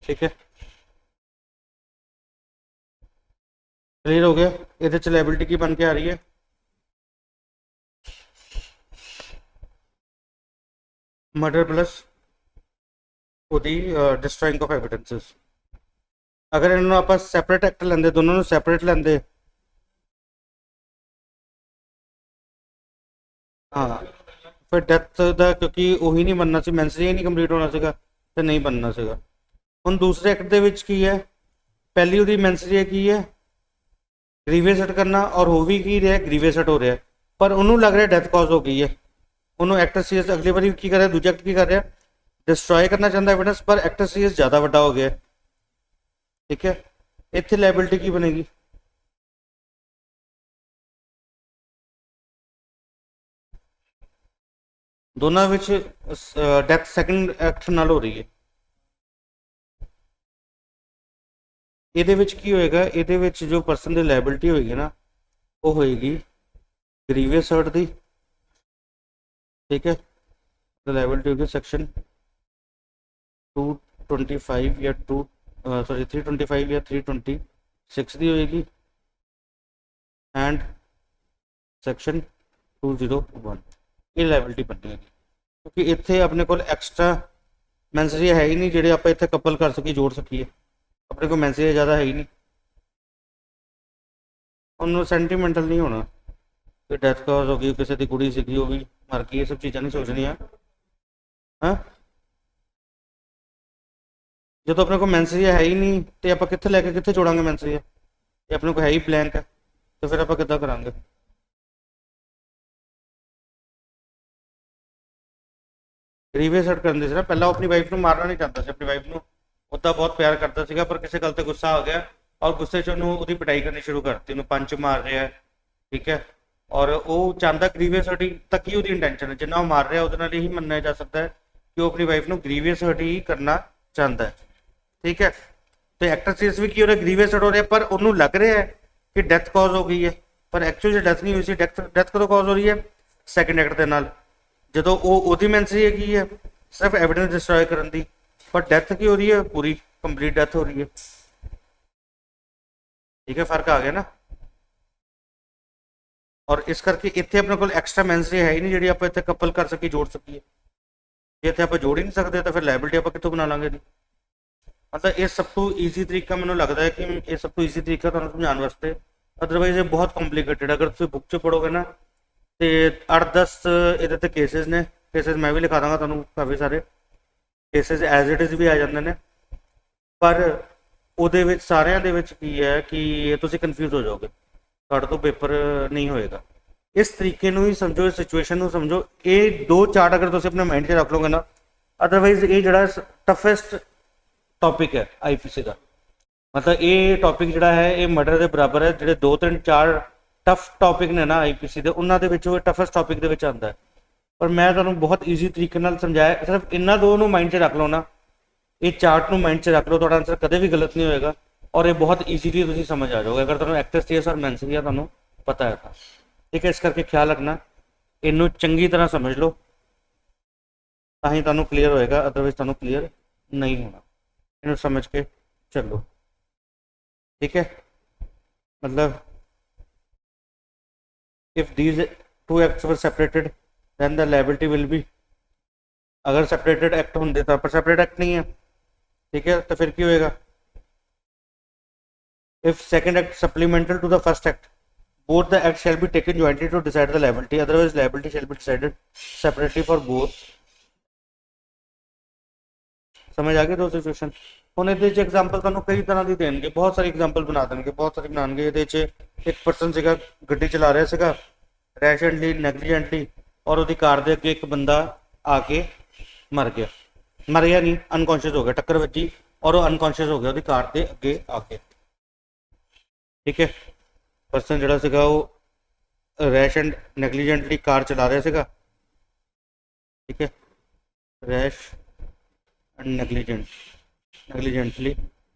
S1: ठीक है, क्लियर हो गया? ये लाइबिलिटी की बन के आ रही है, murder plus destroying of evidences. अगर इन्होंने आप सैपरेट एक्ट लेंदे, दोनों ने सैपरेट लेंदे, हाँ, फिर डेथ का क्योंकि वही नहीं बनना सी, मैंसरी ही नहीं कंप्लीट होना सीगा तो नहीं बनना सीगा। हुण दूसरे एक्ट दे विच की है, पहली उहदी मैंसरी की है ग्रीवियस हट करना, और हो भी की रहा ग्रीवियस हट हो रहा है, पर उन्होंने लग रहा डेथ कॉज हो गई है। उन्होंने एक्टर सीएस अगली बार की कर रहा, दूजा एक्ट की कर रहा, डिस्ट्रॉय करना चाहता एविडेंस, पर एक्टर सीएस ज़्यादा वड्डा हो गया। ठीक है, इत्थे लाइबिलिटी की बनेगी, दोनों विच डेथ सैकेंड एक्ट नाल हो रही है। ਇਹਦੇ ਵਿੱਚ ਕੀ ਹੋਏਗਾ, ਇਹਦੇ ਵਿੱਚ ਜੋ ਪਰਸਨ ਦੀ ਲਾਇਬਿਲਿਟੀ ਹੋਏਗੀ ਨਾ, ਉਹ ਹੋਏਗੀ ਗ੍ਰੀਵੀਅਸ ਹਰਟ ਦੀ। ਠੀਕ ਹੈ, तो लाइबिलिटी होगी सेक्शन 225 या 325 या 326 दी होएगी एंड सेक्शन 201 ये लाइबिलिटी बननी है, क्योंकि इत्थे अपने को एक्स्ट्रा मैंसरी है ही नहीं जेडे आप इत्थे कपल कर सकी, जोड़ सकीए। अपने को मैंसरी ज़्यादा है ही नहीं, ਉਹਨੂੰ ਸੈਂਟੀਮੈਂਟਲ ਨਹੀਂ ਹੋਣਾ ਕਿ ਡੈਥ ਕਾਜ਼ ਹੋ ਗਈ, ਕਿਸੇ ਦੀ ਕੁੜੀ ਸੀਗੀ ਉਹ ਵੀ ਮਰ ਗਈ, ਇਹ ਸਭ ਚੀਜ਼ਾਂ ਨਹੀਂ ਸੋਚਣੀਆਂ। ਹਾਂ, ਜਦੋਂ ਆਪਣੇ ਕੋਲ ਮੈਂਸਰੀਆ ਹੈ ਹੀ ਨਹੀਂ ਤੇ ਆਪਾਂ ਕਿੱਥੇ ਲੈ ਕੇ ਕਿੱਥੇ ਜੋੜਾਂਗੇ ਮੈਂਸਰੀਆ, ਇਹ ਆਪਣੇ ਕੋਲ ਹੈ ਹੀ ਬਲੈਂਕ ਹੈ, ਤੇ ਫਿਰ ਆਪਾਂ ਕਿੱਦਾਂ ਕਰਾਂਗੇ। ਗ੍ਰੀਵੀਅਸ ਹਰਟ ਕਰਨ ਦੀ ਸੀ ਨਾ, ਪਹਿਲਾਂ ਉਹ ਆਪਣੀ ਵਾਈਫ ਨੂੰ ਮਾਰਨਾ ਨਹੀਂ ਚਾਹੁੰਦਾ ਸੀ, ਆਪਣੀ ਵਾਈਫ ਨੂੰ ਉੱਦਾਂ ਬਹੁਤ ਪਿਆਰ ਕਰਦਾ ਸੀਗਾ, ਪਰ ਕਿਸੇ ਗੱਲ ਤੇ ਗੁੱਸਾ ਆ ਗਿਆ ਔਰ ਗੁੱਸੇ 'ਚ ਉਹਨੂੰ ਉਹਦੀ ਪਿਟਾਈ ਕਰਨੀ ਸ਼ੁਰੂ ਕਰਤੀ, ਉਹਨੂੰ ਪੰਚ ਮਾਰ ਰਿਹਾ ਹੈ, ਠੀਕ ਹੈ। ਔਰ ਉਹ ਚਾਹੁੰਦਾ ਗ੍ਰੀਵੀਅਸ ਹਰਟ ਤੱਕ ਹੀ ਉਹਦੀ ਇੰਟੈਂਸ਼ਨ ਹੈ, ਜਿੰਨਾ ਉਹ ਮਾਰ ਰਿਹਾ ਉਹਦੇ ਨਾਲ ਹੀ ਮੰਨਿਆ ਜਾ ਸਕਦਾ ਹੈ ਕਿ ਉਹ ਆਪਣੀ ਵਾਈਫ ਨੂੰ ਗ੍ਰੀਵੀਅਸ ਹਰਟ ਹੀ ਕਰਨਾ ਚਾਹੁੰਦਾ ਹੈ, ਠੀਕ ਹੈ। ਤੇ ਐਕਟਰ ਸੀਰੀਅਸ ਵੀ ਕੀ ਹੋ ਰਿਹਾ, ਗ੍ਰੀਵੀਅਸ ਹਰਟ ਹੋ ਰਿਹਾ, ਪਰ ਉਹਨੂੰ ਲੱਗ ਰਿਹਾ ਹੈ ਕਿ ਡੈਥ ਕਾਜ਼ ਹੋ ਗਈ ਹੈ, ਪਰ ਐਕਚੁਅਲੀ ਡੈਥ ਨਹੀਂ ਹੋਈ ਸੀ। ਡੈਥ ਕਦੋਂ ਕਾਜ਼ ਹੋ ਰਹੀ ਹੈ, ਸੈਕਿੰਡ ਐਕਟ ਦੇ ਨਾਲ, ਜਦੋਂ ਉਹਦੀ ਮੈਂਸਰੀ ਹੈਗੀ ਹੈ ਸਿਰਫ ਐਵੀਡੈਂਸ ਡਿਸਟਰੋਏ ਕਰਨ ਦੀ, ਪਰ ਡੈਥ ਕੀ ਹੋ ਰਹੀ ਹੈ, ਪੂਰੀ ਕੰਪਲੀਟ ਡੈਥ ਹੋ ਰਹੀ ਹੈ, ਠੀਕ ਹੈ। ਫਰਕ ਆ ਗਿਆ ਨਾ। ਔਰ ਇਸ ਕਰਕੇ ਇੱਥੇ ਆਪਣੇ ਕੋਲ ਐਕਸਟਰਾ ਮੈਂਸਰੀ ਹੈ ਹੀ ਨਹੀਂ ਜਿਹੜੀ ਆਪਾਂ ਇੱਥੇ ਕਪਲ ਕਰ ਸਕੀਏ, ਜੋੜ ਸਕੀਏ। ਜੇ ਇੱਥੇ ਆਪਾਂ ਜੋੜ ਹੀ ਨਹੀਂ ਸਕਦੇ ਤਾਂ ਫਿਰ ਲਾਇਬਿਲਿਟੀ ਆਪਾਂ ਕਿੱਥੋਂ ਬਣਾ ਲਾਂਗੇ ਜੀ। ਮਤਲਬ ਇਹ ਸਭ ਤੋਂ ਈਜ਼ੀ ਤਰੀਕਾ ਮੈਨੂੰ ਲੱਗਦਾ ਹੈ ਕਿ ਇਹ ਸਭ ਤੋਂ ਈਜ਼ੀ ਤਰੀਕਾ ਤੁਹਾਨੂੰ ਸਮਝਾਉਣ ਵਾਸਤੇ, ਅਦਰਵਾਈਜ਼ ਇਹ ਬਹੁਤ ਕੰਪਲੀਕੇਟਡ। ਅਗਰ ਤੁਸੀਂ ਬੁੱਕ 'ਚ ਪੜੋਗੇ ਨਾ ਤੇ 8-10 ਇਹਦੇ ਤੇ ਕੇਸਿਸ ਨੇ, ਕੇਸਿਸ ਮੈਂ ਵੀ ਲਿਖਾ ਦਾਂਗਾ ਤੁਹਾਨੂੰ, ਕਾਫੀ ਸਾਰੇ ਕੇਸਿਸ ਐਜ਼ ਇਟ ਇਜ਼ ਵੀ ਆ ਜਾਂਦੇ ਨੇ, ਪਰ ਉਹਦੇ ਵਿੱਚ ਸਾਰਿਆਂ ਦੇ ਵਿੱਚ ਕੀ ਹੈ ਕਿ ਤੁਸੀਂ ਕਨਫਿਊਜ਼ ਹੋ ਜਾਓਗੇ, ਤੁਹਾਡੇ ਤੋਂ ਪੇਪਰ ਨਹੀਂ ਹੋਏਗਾ। ਇਸ ਤਰੀਕੇ ਨੂੰ ਹੀ ਸਮਝੋ, ਇਸ ਸਿਚੁਏਸ਼ਨ ਨੂੰ ਸਮਝੋ। ਇਹ ਦੋ ਚਾਰਟ ਅਗਰ ਤੁਸੀਂ ਆਪਣੇ ਮਾਈਂਡ 'ਚ ਰੱਖ ਲਓਗੇ ਨਾ, ਅਦਰਵਾਈਜ਼ ਇਹ ਜਿਹੜਾ ਟਫੈਸਟ ਟੌਪਿਕ ਹੈ ਆਈਪੀਸੀ ਦਾ, ਮਤਲਬ ਇਹ ਟੌਪਿਕ ਜਿਹੜਾ ਹੈ ਇਹ ਮਰਡਰ ਦੇ ਬਰਾਬਰ ਹੈ। ਜਿਹੜੇ 2-3-4 ਟਫ ਟੌਪਿਕ ਨੇ ਨਾ ਆਈਪੀਸੀ ਦੇ, ਉਹਨਾਂ ਦੇ ਵਿੱਚ ਉਹ ਟਫੈਸਟ ਟੌਪਿਕ ਦੇ ਵਿੱਚ ਆਉਂਦਾ ਹੈ। ਪਰ ਮੈਂ ਤੁਹਾਨੂੰ ਬਹੁਤ ਈਜ਼ੀ ਤਰੀਕੇ ਨਾਲ ਸਮਝਾਇਆ, ਸਿਰਫ ਇਹਨਾਂ ਦੋ ਨੂੰ ਮਾਈਂਡ 'ਚ ਰੱਖ ਲਓ ਨਾ, ਇਹ ਚਾਰਟ ਨੂੰ ਮਾਈਂਡ 'ਚ ਰੱਖ ਲਓ, ਤੁਹਾਡਾ ਆਨਸਰ ਕਦੇ ਵੀ ਗਲਤ ਨਹੀਂ ਹੋਏਗਾ ਔਰ ਇਹ ਬਹੁਤ ਈਜ਼ੀਲੀ ਤੁਸੀਂ ਸਮਝ ਆ ਜਾਓਗੇ, ਅਗਰ ਤੁਹਾਨੂੰ ਐਕਟਰ ਸੀਰੀਅਸ ਔਰ ਮੈਂਸਰੀਆ ਤੁਹਾਨੂੰ ਪਤਾ ਹੈ ਤਾਂ, ਠੀਕ ਹੈ। ਇਸ ਕਰਕੇ ਖਿਆਲ ਰੱਖਣਾ, ਇਹਨੂੰ ਚੰਗੀ ਤਰ੍ਹਾਂ ਸਮਝ ਲਓ ਤਾਂ ਹੀ ਤੁਹਾਨੂੰ ਕਲੀਅਰ ਹੋਏਗਾ, ਅਦਰਵਾਈਜ਼ ਤੁਹਾਨੂੰ ਕਲੀਅਰ ਨਹੀਂ ਹੋਣਾ। ਇਹਨੂੰ ਸਮਝ ਕੇ ਚੱਲੋ, ठीक है। मतलब if these two acts were separated then the liability will be, अगर सेपरेटेड एक्ट होंगे तो पर सेपरेट एक्ट नहीं है, ठीक है, तो फिर क्या होएगा, if second act supplemental to the first act both the acts shall be taken jointly to decide the liability, otherwise liability shall be decided separately for both। समझ आ गई दो सिचुएशन। ਹੁਣ ਇਹਦੇ 'ਚ ਐਗਜ਼ਾਮਪਲ ਤੁਹਾਨੂੰ ਕਈ ਤਰ੍ਹਾਂ ਦੀ ਦੇਣਗੇ, ਬਹੁਤ ਸਾਰੀ ਐਗਜ਼ਾਮਪਲ ਬਣਾ ਦੇਣਗੇ, ਬਹੁਤ ਸਾਰੀ ਬਣਾਉਣਗੇ। ਇਹਦੇ 'ਚ ਇੱਕ ਪਰਸਨ ਸੀਗਾ, ਗੱਡੀ ਚਲਾ ਰਿਹਾ ਸੀਗਾ ਰੈਸ਼ਨਲੀ ਨੈਗਲੀਜੈਂਟਲੀ, ਔਰ ਉਹਦੀ ਕਾਰ ਦੇ ਅੱਗੇ ਇੱਕ ਬੰਦਾ ਆ ਕੇ ਮਰ ਗਿਆ, ਮਰਿਆ ਨਹੀਂ, ਅਨਕੌਂਸ਼ੀਅਸ ਹੋ ਗਿਆ, ਟੱਕਰ ਵੱਜੀ ਔਰ ਉਹ ਅਨਕੌਂਸ਼ੀਅਸ ਹੋ ਗਿਆ ਉਹਦੀ ਕਾਰ ਦੇ ਅੱਗੇ ਆ ਕੇ, ਠੀਕ ਹੈ। ਪਰਸਨ ਜਿਹੜਾ ਸੀਗਾ ਉਹ ਰੈਸ਼ ਐਂਡ ਨੈਗਲੀਜੈਂਟਲੀ ਕਾਰ ਚਲਾ ਰਿਹਾ ਸੀਗਾ, ਠੀਕ ਹੈ, ਰੈਸ਼ ਐਂਡ ਨੈਗਲੀਜੈਂਟਲੀ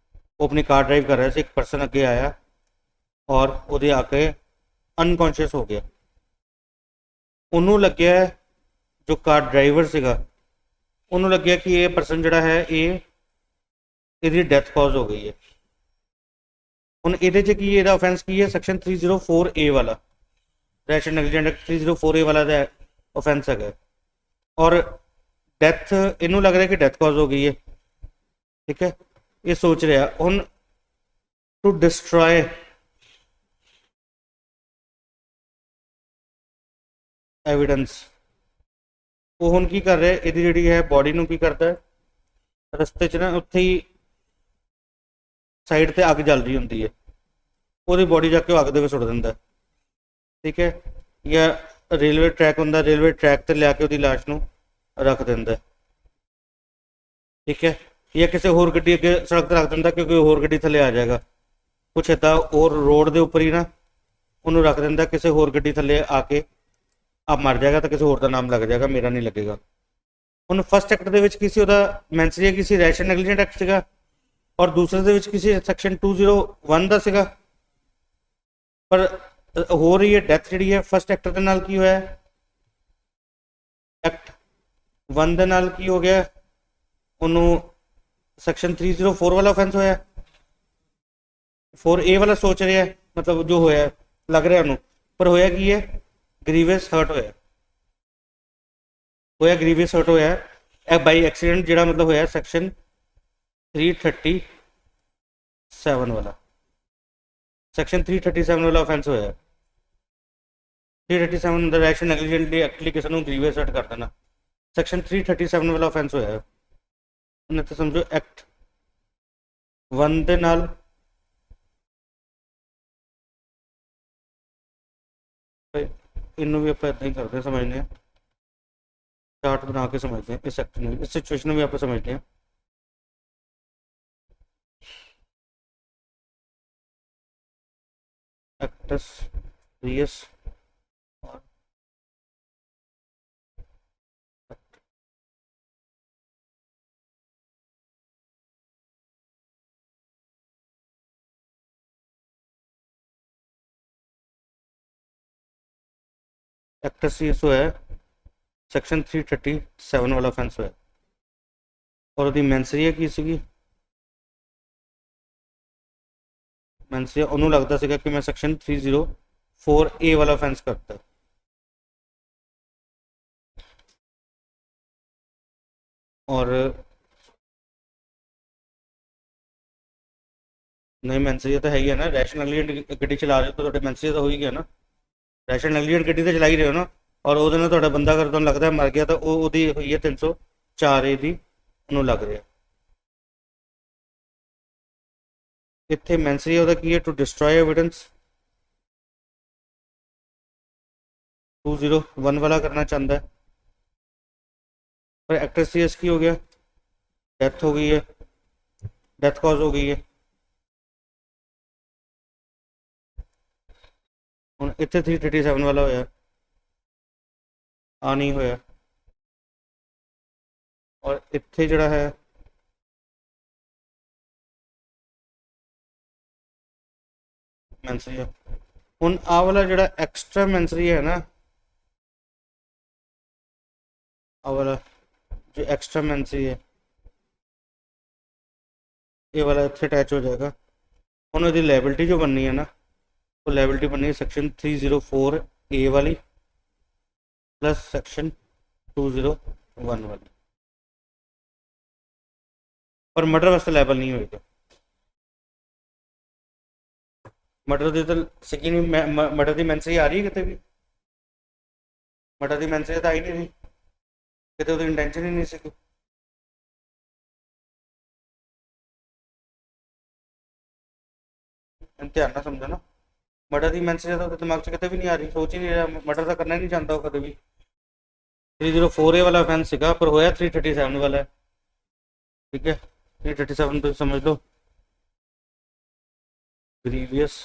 S1: ਉਹ ਆਪਣੀ ਕਾਰ ਡਰਾइव कर रहा ਸੀ, ਇੱਕ ਪਰਸਨ ਅੱਗੇ ਆਇਆ ਔਰ ਉਹਦੇ ਆ ਕੇ ਅਨਕੌਂਸ਼ੀਅਸ ਹੋ ਗਿਆ। ਉਹਨੂੰ ਲੱਗਿਆ, ਜੋ ਕਾਰ ਡਰਾਈਵਰ ਸੀਗਾ, ਉਹਨੂੰ ਲੱਗਿਆ ਕਿ ਇਹ ਪਰਸਨ ਜਿਹੜਾ ਹੈ ਇਹਦੀ ਡੈਥ ਕਾਜ਼ ਹੋ ਗਈ ਹੈ। ਹੁਣ ਇਹਦੇ 'ਚ ਕੀ, ਇਹਦਾ ਆਫੈਂਸ ਕੀ ਹੈ, ਸੈਕਸ਼ਨ 304A ਵਾਲਾ, ਰੈਸ਼ ਐਂਡ ਨੈਗਲੀਜੈਂਟ ਐਕਟ 304A ਵਾਲਾ ਦਾ ਆਫੈਂਸ ਹੈਗਾ, ਔਰ ਡੈਥ ਇਹਨੂੰ ਲੱਗ ਰਿਹਾ ਕਿ ਡੈਥ ਕਾਜ਼ ਹੋ ਗਈ ਹੈ, ठीक है। ये सोच रहा ਹੁਣ टू डिस्ट्रॉय एविडेंस, ਉਹ ਹੁਣ ਕੀ ਕਰ ਰਿਹਾ, ਇਹਦੀ ਜਿਹੜੀ ਹੈ ਬੋਡੀ ਨੂੰ ਕੀ ਕਰਦਾ ਹੈ, ਰਸਤੇ 'ਚ ਨਾ ਉੱਥੇ ਹੀ ਸਾਈਡ ਤੇ ਅੱਗ ਜਲ ਰਹੀ ਹੁੰਦੀ ਹੈ, ਉਹਦੀ ਬੋਡੀ ਜਾ ਕੇ ਉਹ ਅੱਗ ਦੇ ਵਿੱਚ ਸੁੱਟ ਦਿੰਦਾ, ਠੀਕ ਹੈ। ਜਾਂ ਰੇਲਵੇ ਟਰੈਕ ਹੁੰਦਾ, ਰੇਲਵੇ ਟਰੈਕ ਤੇ ਲਿਆ ਕੇ ਉਹਦੀ ਲਾਸ਼ ਨੂੰ ਰੱਖ ਦਿੰਦਾ, ਠੀਕ ਹੈ। ਜਾਂ ਕਿਸੇ ਹੋਰ ਗੱਡੀ ਅੱਗੇ ਸੜਕ 'ਤੇ ਰੱਖ ਦਿੰਦਾ ਕਿਉਂਕਿ ਹੋਰ ਗੱਡੀ ਥੱਲੇ ਆ ਜਾਏਗਾ, ਕੁਛ ਇੱਦਾਂ, ਔਰ ਰੋਡ ਦੇ ਉੱਪਰ ਹੀ ਨਾ ਉਹਨੂੰ ਰੱਖ ਦਿੰਦਾ, ਕਿਸੇ ਹੋਰ ਗੱਡੀ ਥੱਲੇ ਆ ਕੇ ਆਪ ਮਰ ਜਾਏਗਾ ਤਾਂ ਕਿਸੇ ਹੋਰ ਦਾ ਨਾਮ ਲੱਗ ਜਾਏਗਾ, ਮੇਰਾ ਨਹੀਂ ਲੱਗੇਗਾ। ਹੁਣ ਫਸਟ ਐਕਟ ਦੇ ਵਿੱਚ ਕਿਸੇ ਉਹਦਾ ਮੈਂਸਰੀਆ ਕਿਸੇ ਰੈਸ਼ ਐਂਡ ਨੈਗਲੀਜੈਂਟ ਐਕਟ ਸੀਗਾ, ਔਰ ਦੂਸਰੇ ਦੇ ਵਿੱਚ ਕਿਸੇ ਸੈਕਸ਼ਨ 201 ਦਾ ਸੀਗਾ, ਪਰ ਹੋ ਰਹੀ ਹੈ ਡੈਥ ਜਿਹੜੀ ਹੈ ਫਸਟ ਐਕਟ ਦੇ ਨਾਲ ਕੀ ਹੋਇਆ, ਐਕਟ 1 ਦੇ ਨਾਲ ਕੀ ਹੋ ਗਿਆ, ਉਹਨੂੰ ਸੈਕਸ਼ਨ 304 ਵਾਲਾ ਆਫੈਂਸ ਹੋਇਆ, 4A ਵਾਲਾ ਸੋਚ ਰਿਹਾ, ਮਤਲਬ ਜੋ ਹੋਇਆ ਲੱਗ ਰਿਹਾ ਉਹਨੂੰ, ਪਰ ਹੋਇਆ ਕੀ ਹੈ, ਗ੍ਰੀਵੀਅਸ ਹਰਟ ਹੋਇਆ ਗ੍ਰੀਵੀਅਸ ਹਰਟ ਹੋਇਆ ਇਹ ਬਾਈ ਐਕਸੀਡੈਂਟ, ਜਿਹੜਾ ਮਤਲਬ ਹੋਇਆ ਸੈਕਸ਼ਨ 337 ਵਾਲਾ, ਸੈਕਸ਼ਨ 337 ਵਾਲਾ ਆਫੈਂਸ ਹੋਇਆ। 337 ਅੰਦਰ ਰੈਸ਼ ਨੈਗਲੀਜੈਂਟਲੀ ਐਕਚੁਅਲੀ ਕਿਸੇ ਨੂੰ ਗ੍ਰੀਵੀਅਸ ਸੈਟ ਕਰ ਦੇਣਾ, ਸੈਕਸ਼ਨ 337 ਵਾਲਾ ਆਫੈਂਸ ਹੋਇਆ। ਉਹਨੇ ਤਾਂ ਸਮਝੋ ਐਕਟ 1 ਦੇ ਨਾਲ ਇਹਨੂੰ ਵੀ ਆਪਾਂ ਇਦਾਂ ਹੀ ਕਰਦੇ ਸਮਝਦੇ ਹਾਂ, ਚਾर्ट बना के समझते हैं इस एक्ट में, इस सिचुएशन में भी आप समझते हैं। एक्टस रियस और एक्टस रियस है ਸੈਕਸ਼ਨ 337 ਵਾਲਾ ਆਫੈਂਸ ਹੋਇਆ। ਔਰ ਉਹਦੀ ਮੈਂਸਰੀਆ ਕੀ ਸੀਗੀ? ਮੈਂਸਰੀਆ ਉਹਨੂੰ ਲੱਗਦਾ ਸੀਗਾ ਕਿ ਮੈਂ ਸੈਕਸ਼ਨ 304A ਵਾਲਾ ਆਫੈਂਸ ਕਰਤਾ, ਔਰ ਨਹੀਂ ਮੈਂਸਰੀਆ ਤਾਂ ਹੈ ਹੀ ਹੈ ਨਾ, ਰੈਸ਼ਨਲੀ ਗੱਡੀ ਚਲਾ ਰਹੇ ਹੋ ਤਾਂ ਤੁਹਾਡੇ ਮੈਂਸਰੀਆ ਤਾਂ ਹੋ ਹੀ ਗਿਆ ਨਾ, ਰੈਸ਼ਨਲੀ ਗੱਡੀ ਤਾਂ ਚਲਾ ਹੀ ਰਹੇ ਹੋ ਨਾ, ਔਰ ਉਹਦੇ ਨਾਲ ਤੁਹਾਡਾ ਬੰਦਾ ਅਗਰ ਤੁਹਾਨੂੰ ਲੱਗਦਾ ਮਰ ਗਿਆ ਤਾਂ ਉਹ ਉਹਦੀ ਹੋਈ ਹੈ 304A ਦੀ, ਉਹਨੂੰ ਲੱਗ ਰਿਹਾ। ਇੱਥੇ ਮੈਂਸਰੀ ਉਹਦਾ ਕੀ ਹੈ? ਟੂ ਡਿਸਟਰੋਏ ਐਵੀਡੈਂਸ, 201 ਵਾਲਾ ਕਰਨਾ ਚਾਹੁੰਦਾ ਹੈ। पर एक्ट्रेस सीएस की हो गया, डेथ हो गई है, डेथ कॉज हो गई है। ਹੁਣ ਇੱਥੇ 337 ਵਾਲਾ ਹੋਇਆ, ਆ ਨਹੀਂ ਹੋਇਆ, ਔਰ ਇੱਥੇ ਜਿਹੜਾ ਹੈ ਮੈਂਸਰੀ। ਹੁਣ ਆ ਵਾਲਾ ਜਿਹੜਾ ਐਕਸਟਰਾ ਮੈਂਸਰੀ ਹੈ ਨਾ, ਆ ਵਾਲਾ जो एक्स्ट्रा मैंसरी है ये वाला इतने अटैच हो जाएगा। ਹੁਣ ਇਹਦੀ ਲਾਇਬਿलिटी जो बननी है ना, वो लाइबिलिटी बननी है सेक्शन 304A वाली प्लस सेक्शन 201 वाली, पर मर्डर वास्ते लाइबल नहीं होएगा। मर्डर ਦੀ ਤਾਂ ਸਿੱਕੀ ਨਹੀਂ, ਮਰਡਰ ਦੀ ਮੈਂਸਰੀ ਆ ਰਹੀ ਹੈ ਕਿਤੇ ਵੀ? ਮਰਡਰ ਦੀ ਮੈਂਸਰੀ ਤਾਂ ਆਈ ਨਹੀਂ ਰਹੀ ਕਿਤੇ, ਉਹਦੀ ਇੰਟੈਂਸ਼ਨ ਹੀ ਨਹੀਂ ਸੀ। ਧਿਆਨ ਨਾਲ ਸਮਝੋ ਨਾ, मर्डर की मैंसरी तो दिमाग से कितने भी नहीं आ रही, सोच ही नहीं रहा, मर्डर तो करना ही नहीं चाहता वो कभी भी। 304A वाला ऑफेंस सीखा पर होया 337 वाला है, ठीक है। 337 तो समझ लो grievous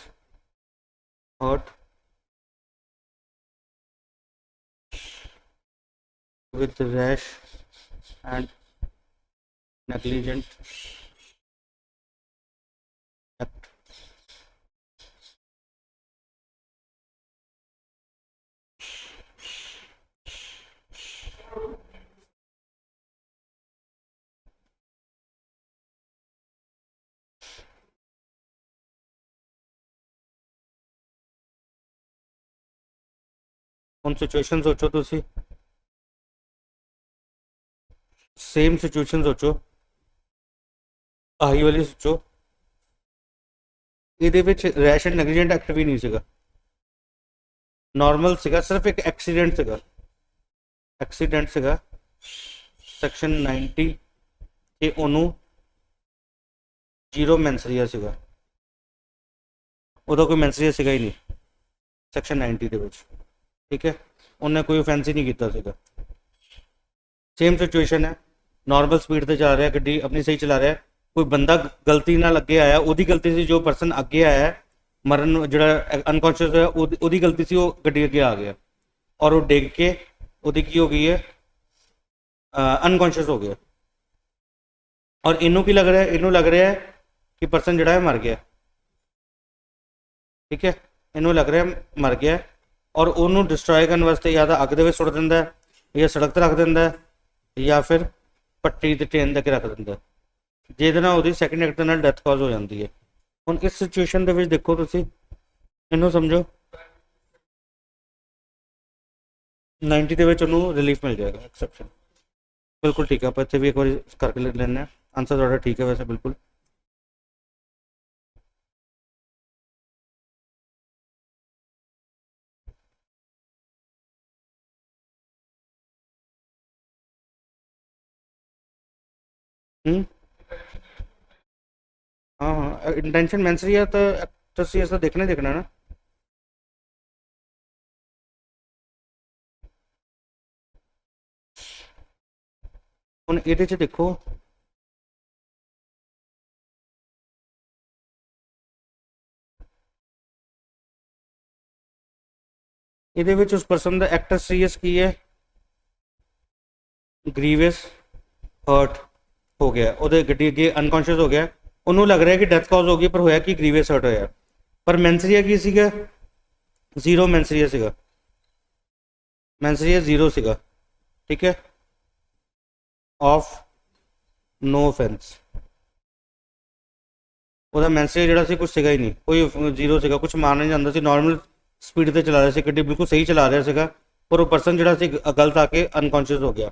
S1: hurt with rash and negligent act। ਹੁਣ सिचुएशन सोचो तुसी, सेम सिचुएशन सोचो, आही वाली सोचो, ਇਹਦੇ ਵਿੱਚ ਰੈਸ਼ ਐਂਡ ਨੈਗਲੀਜੈਂਟ ਐਕਟ ਵੀ ਨਹੀਂ ਸੀਗਾ, ਨਾਰਮਲ ਸੀਗਾ, ਸਿਰਫ ਇੱਕ ਐਕਸੀਡੈਂਟ ਸੀਗਾ, ਐਕਸੀਡੈਂਟ ਸੀਗਾ ਸੈਕਸ਼ਨ 90 ਤੇ ਉਹਨੂੰ 0 ਮੈਂਸਰੀਆ ਸੀਗਾ, ਉਹਦਾ ਕੋਈ ਮੈਂਸਰੀਆ ਸੀਗਾ ਹੀ ਨਹੀਂ ਸੈਕਸ਼ਨ 90 ਦੇ ਵਿੱਚ, ਠੀਕ ਹੈ। ਉਹਨੇ ਕੋਈ ऑफेंस ही नहीं ਕੀਤਾ ਸੀਗਾ। सेम सिचुएशन है, नॉर्मल स्पीड से चला रहा है, गड्डी अपनी सही चला रहा है, कोई बंदा गलती नाल अगे आया, ਉਹਦੀ गलती से जो परसन अगे आया मरन जो अनकॉन्शियस है ਉਹਦੀ गलती से वो गड्डी अगे आ गया और वो डिग के ਉਹਦੀ की हो गई है अनकॉन्शियस हो गया, और इनू की लग रहा है, इनू लग रहा है कि परसन जड़ा है मर गया, ठीक है, इनू लग रहा है मर गया, और ਉਹਨੂੰ डिस्ट्रॉय करने वास्ते या तो अग दे विच सुट दिंदा है या सड़क ते रख दिंदा है या फिर पट्टी ते ट्रेन तक रख दिंदा, ਜਿਹਦੇ ਨਾਲ ਉਹਦੀ ਸੈਕੰਡ ਐਕਟ ਨਾਲ ਡੈਥ ਕਾਜ਼ ਹੋ ਜਾਂਦੀ ਹੈ। ਹੁਣ ਇਸ ਸਿਚੁਏਸ਼ਨ ਦੇ ਵਿੱਚ ਦੇਖੋ ਤੁਸੀਂ, ਇਹਨੂੰ ਸਮਝੋ 90 ਦੇ ਵਿੱਚ ਉਹਨੂੰ ਰਿਲੀਫ ਮਿਲ ਜਾਏਗਾ, ਐਕਸੈਪਸ਼ਨ ਬਿਲकुल ठीक है। ਆਪਾਂ ਇੱਥੇ ਵੀ ਇੱਕ ਵਾਰੀ ਕਰਕੇ ਲੈ ਲੈਂਦੇ ਹਾਂ, ਆਨਸਰ ਤੁਹਾਡਾ ठीक है वैसे बिल्कुल। इंटेंशन मैंसरी है तो एक्ट्रेस ऐसा देखना ही देखना ना। ਹੁਣ ਇਹਦੇ ਚ ਦੇਖੋ ਇਹਦੇ ਵਿੱਚ ਉਸ ਪਰਸਨ ਦਾ ਐਕਟਰ ਸੀਰੀਅਸ ਕੀ ਹੈ, ਗ੍ਰੀਵਸ ਹਰਟ ਹੋ ਗਿਆ, ਉਹਦੇ ਗੱਡੀ ਅੱਗੇ ਅਨਕੌਂਸ਼ੀਅਸ ਹੋ ਗਿਆ, ਉਹਨੂੰ ਲੱਗ ਰਿਹਾ ਕਿ ਡੈਥ ਕਾਜ਼ ਹੋ ਗਈ, ਪਰ ਹੋਇਆ ਕਿ ਗ੍ਰੀਵਸ ਹਰਟ ਹੋਇਆ। ਪਰ ਮੈਂਸਰੀਆ ਕੀ ਸੀਗਾ, ਜ਼ੀਰੋ ਮੈਂਸਰੀਆ ਸੀਗਾ, ਮੈਂਸਰੀਆ ਜ਼ੀਰੋ ਸੀਗਾ, ਠੀਕ ਹੈ, ਆਫ नो ऑफेंस। ਉਹਦਾ ਮੈਂਸਰੀਆ ਜਿਹੜਾ ਸੀ ਕੁਝ ਸੀਗਾ ਹੀ ਨਹੀਂ, ਕੋਈ ਜ਼ੀਰੋ ਸੀਗਾ, ਕੁਝ ਮਾਰ ਨਹੀਂ ਜਾਂਦਾ ਸੀ, ਨਾਰਮਲ ਸਪੀਡ ਤੇ ਚਲਾ ਰਿਹਾ ਸੀ ਗੱਡੀ, ਬਿਲਕੁਲ ਸਹੀ ਚਲਾ ਰਿਹਾ ਸੀਗਾ, ਪਰ ਉਹ ਪਰਸਨ ਜਿਹੜਾ ਸੀ ਗਲਤ ਆ ਕੇ ਅਨਕੌਂਸ਼ੀਅਸ ਹੋ ਗਿਆ।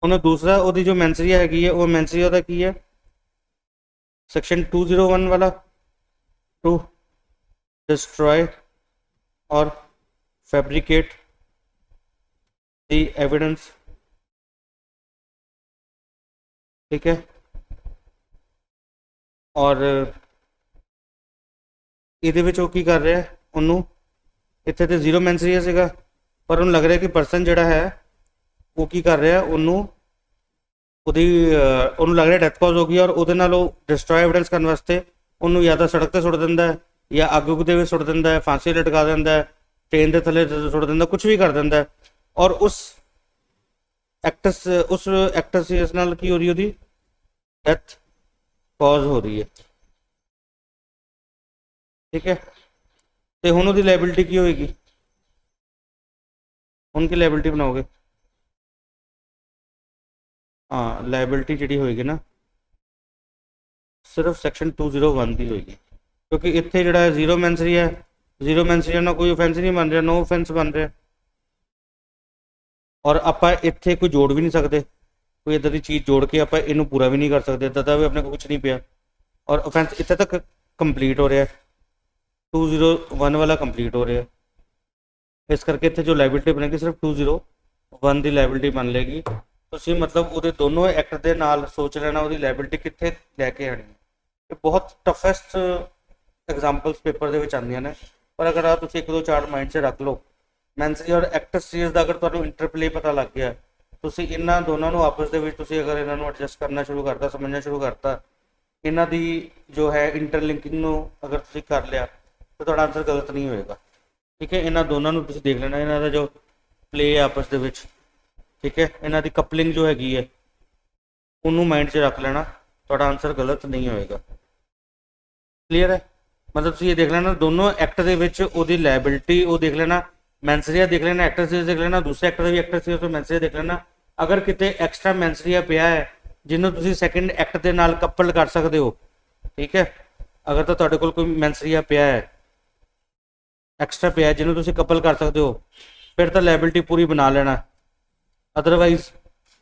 S1: ਉਹਨੇ ਦੂਸਰਾ ਉਹਦੀ ਜੋ ਮੈਂਸਰੀਆ ਹੈਗੀ ਹੈ, ਉਹ ਮੈਂਸਰੀਆ ਦਾ ਕੀ ਹੈ, सेक्शन 201 वाला, टू डिस्ट्रॉय और फैब्रिकेट द एविडेंस, ठीक है। और ਇਹਦੇ ਵਿੱਚ ਉਹ ਕੀ ਕਰ ਰਿਹਾ, ਉਹਨੂੰ ਇੱਥੇ ਤੇ ਜ਼ੀਰੋ ਮੈਂਸਰੀਆ ਸੀਗਾ, ਪਰ ਉਹਨੂੰ ਲੱਗ ਰਿਹਾ ਕਿ ਪਰਸਨ ਜਿਹੜਾ ਹੈ ਉਹ ਕੀ ਕਰ ਰਿਹਾ, ਉਹਨੂੰ ਲੱਗ ਰਿਹਾ ਡੈਥ ਕਾਜ਼ ਹੋ ਗਈ, ਔਰ ਉਹਦੇ ਨਾਲ ਉਹ ਡਿਸਟਰੋਏ ਐਵੀਡੈਂਸ ਕਰਨ ਵਾਸਤੇ ਉਹਨੂੰ ਜਾਂ ਤਾਂ ਸੜਕ ਤੇ ਸੁੱਟ ਦਿੰਦਾ ਹੈ, ਜਾਂ ਅੱਗ ਉੱਗ ਦੇ ਵਿੱਚ ਸੁੱਟ ਦਿੰਦਾ ਹੈ, ਫਾਂਸੀ ਲਟਕਾ ਦਿੰਦਾ ਹੈ, ਟ੍ਰੇਨ ਦੇ ਥੱਲੇ ਸੁੱਟ ਦਿੰਦਾ, ਕੁਝ ਵੀ ਕਰ ਦਿੰਦਾ ਹੈ। ਔਰ ਉਸ ਐਕਟਰਸ ਨਾਲ ਕੀ ਹੋ ਰਹੀ, ਉਹਦੀ ਡੈਥ ਕਾਜ਼ ਹੋ ਰਹੀ ਹੈ, ठीक है। तो ਹੁਣ ਉਹਦੀ ਲਾਇਬਿਲਿਟੀ ਕੀ ਹੋਏਗੀ, ਹੁਣ ਕੀ ਲਾਇਬਿਲਿਟੀ ਬਣਾਓਗੇ, हाँ लाइबिलिटी जी होएगी ना सिर्फ सैक्शन 201 की होएगी, क्योंकि इतने जोड़ा जीरो मैंसरी है, जीरो मैंसरी ना कोई ऑफेंस नहीं बन रहा, नो ऑफेंस बन रहा, और आप इतने कोई जोड़ भी नहीं सकते, कोई इदा की चीज़ जोड़ के आप इनू पूरा भी नहीं कर सकते, इदा भी अपने को कुछ नहीं पिया, और ऑफेंस इतने तक कंप्लीट हो रहा है, 201 वाला कंप्लीट हो रहा है, इस करके इतने जो लाइबिलिटी बनेगी सिर्फ 201 की लाइबिलिटी बन लेगी। ਤੁਸੀਂ ਮਤਲਬ ਉਹਦੇ ਦੋਨੋਂ ਐਕਟ ਦੇ ਨਾਲ ਸੋਚ ਲੈਣਾ ਉਹਦੀ ਲਾਇਬਿਲਿਟੀ ਕਿੱਥੇ ਲੈ ਕੇ ਆਣੀ ਹੈ। ਇਹ ਬਹੁਤ ਟਫੈਸਟ ਐਗਜ਼ਾਮਪਲਸ ਪੇਪਰ ਦੇ ਵਿੱਚ ਆਉਂਦੀਆਂ ਨੇ, ਪਰ ਅਗਰ ਆ ਤੁਸੀਂ ਇੱਕ ਦੋ ਚਾਰ ਮਾਈਂਡ 'ਚ ਰੱਖ ਲਓ, ਮੈਂਸਰੀ ਔਰ ਐਕਟਰ ਸੀਰੀਜ਼ ਦਾ ਅਗਰ ਤੁਹਾਨੂੰ ਇੰਟਰਪਲੇ ਪਤਾ ਲੱਗ ਗਿਆ, ਤੁਸੀਂ ਇਹਨਾਂ ਦੋਨਾਂ ਨੂੰ ਆਪਸ ਦੇ ਵਿੱਚ ਤੁਸੀਂ ਅਗਰ ਇਹਨਾਂ ਨੂੰ ਐਡਜਸਟ ਕਰਨਾ ਸ਼ੁਰੂ ਕਰਤਾ, ਸਮਝਣਾ ਸ਼ੁਰੂ ਕਰਤਾ, ਇਹਨਾਂ ਦੀ ਜੋ ਹੈ ਇੰਟਰਲਿੰਕਿੰਗ ਨੂੰ ਅਗਰ ਤੁਸੀਂ ਕਰ ਲਿਆ ਤਾਂ ਤੁਹਾਡਾ ਆਨਸਰ ਗਲਤ ਨਹੀਂ ਹੋਏਗਾ, ਠੀਕ ਹੈ। ਇਹਨਾਂ ਦੋਨਾਂ ਨੂੰ ਤੁਸੀਂ ਦੇਖ ਲੈਣਾ, ਇਹਨਾਂ ਦਾ ਜੋ ਪਲੇ ਹੈ ਆਪਸ ਦੇ ਵਿੱਚ, ठीक है, इन्हों की कपलिंग जो हैगी है उन्होंने माइंड च रख लेना, थोड़ा आंसर गलत नहीं होएगा। क्लीयर है, मतलब तुम ये देख लेना दोनों एक्ट के लाइबिलिटी वो देख लेना, मैंसरिया देख लेना, एक्टर सीरीज देख लेना, दूसरे एक्टर भी एक्टर सीरीज मैंसरिया देख लेना। अगर कितने एक्सट्रा मैंसरिया पिया है जिन्होंने तुम सैकेंड एक्ट के नाल कपल कर सकते हो, ठीक है, अगर तो तुहाडे कोल कोई मैंसरिया पिया है एक्सट्रा पिया है जिन्होंने तुम कपल कर सकते हो, फिर तो लाइबिलिटी पूरी बना लेना, अदरवाइज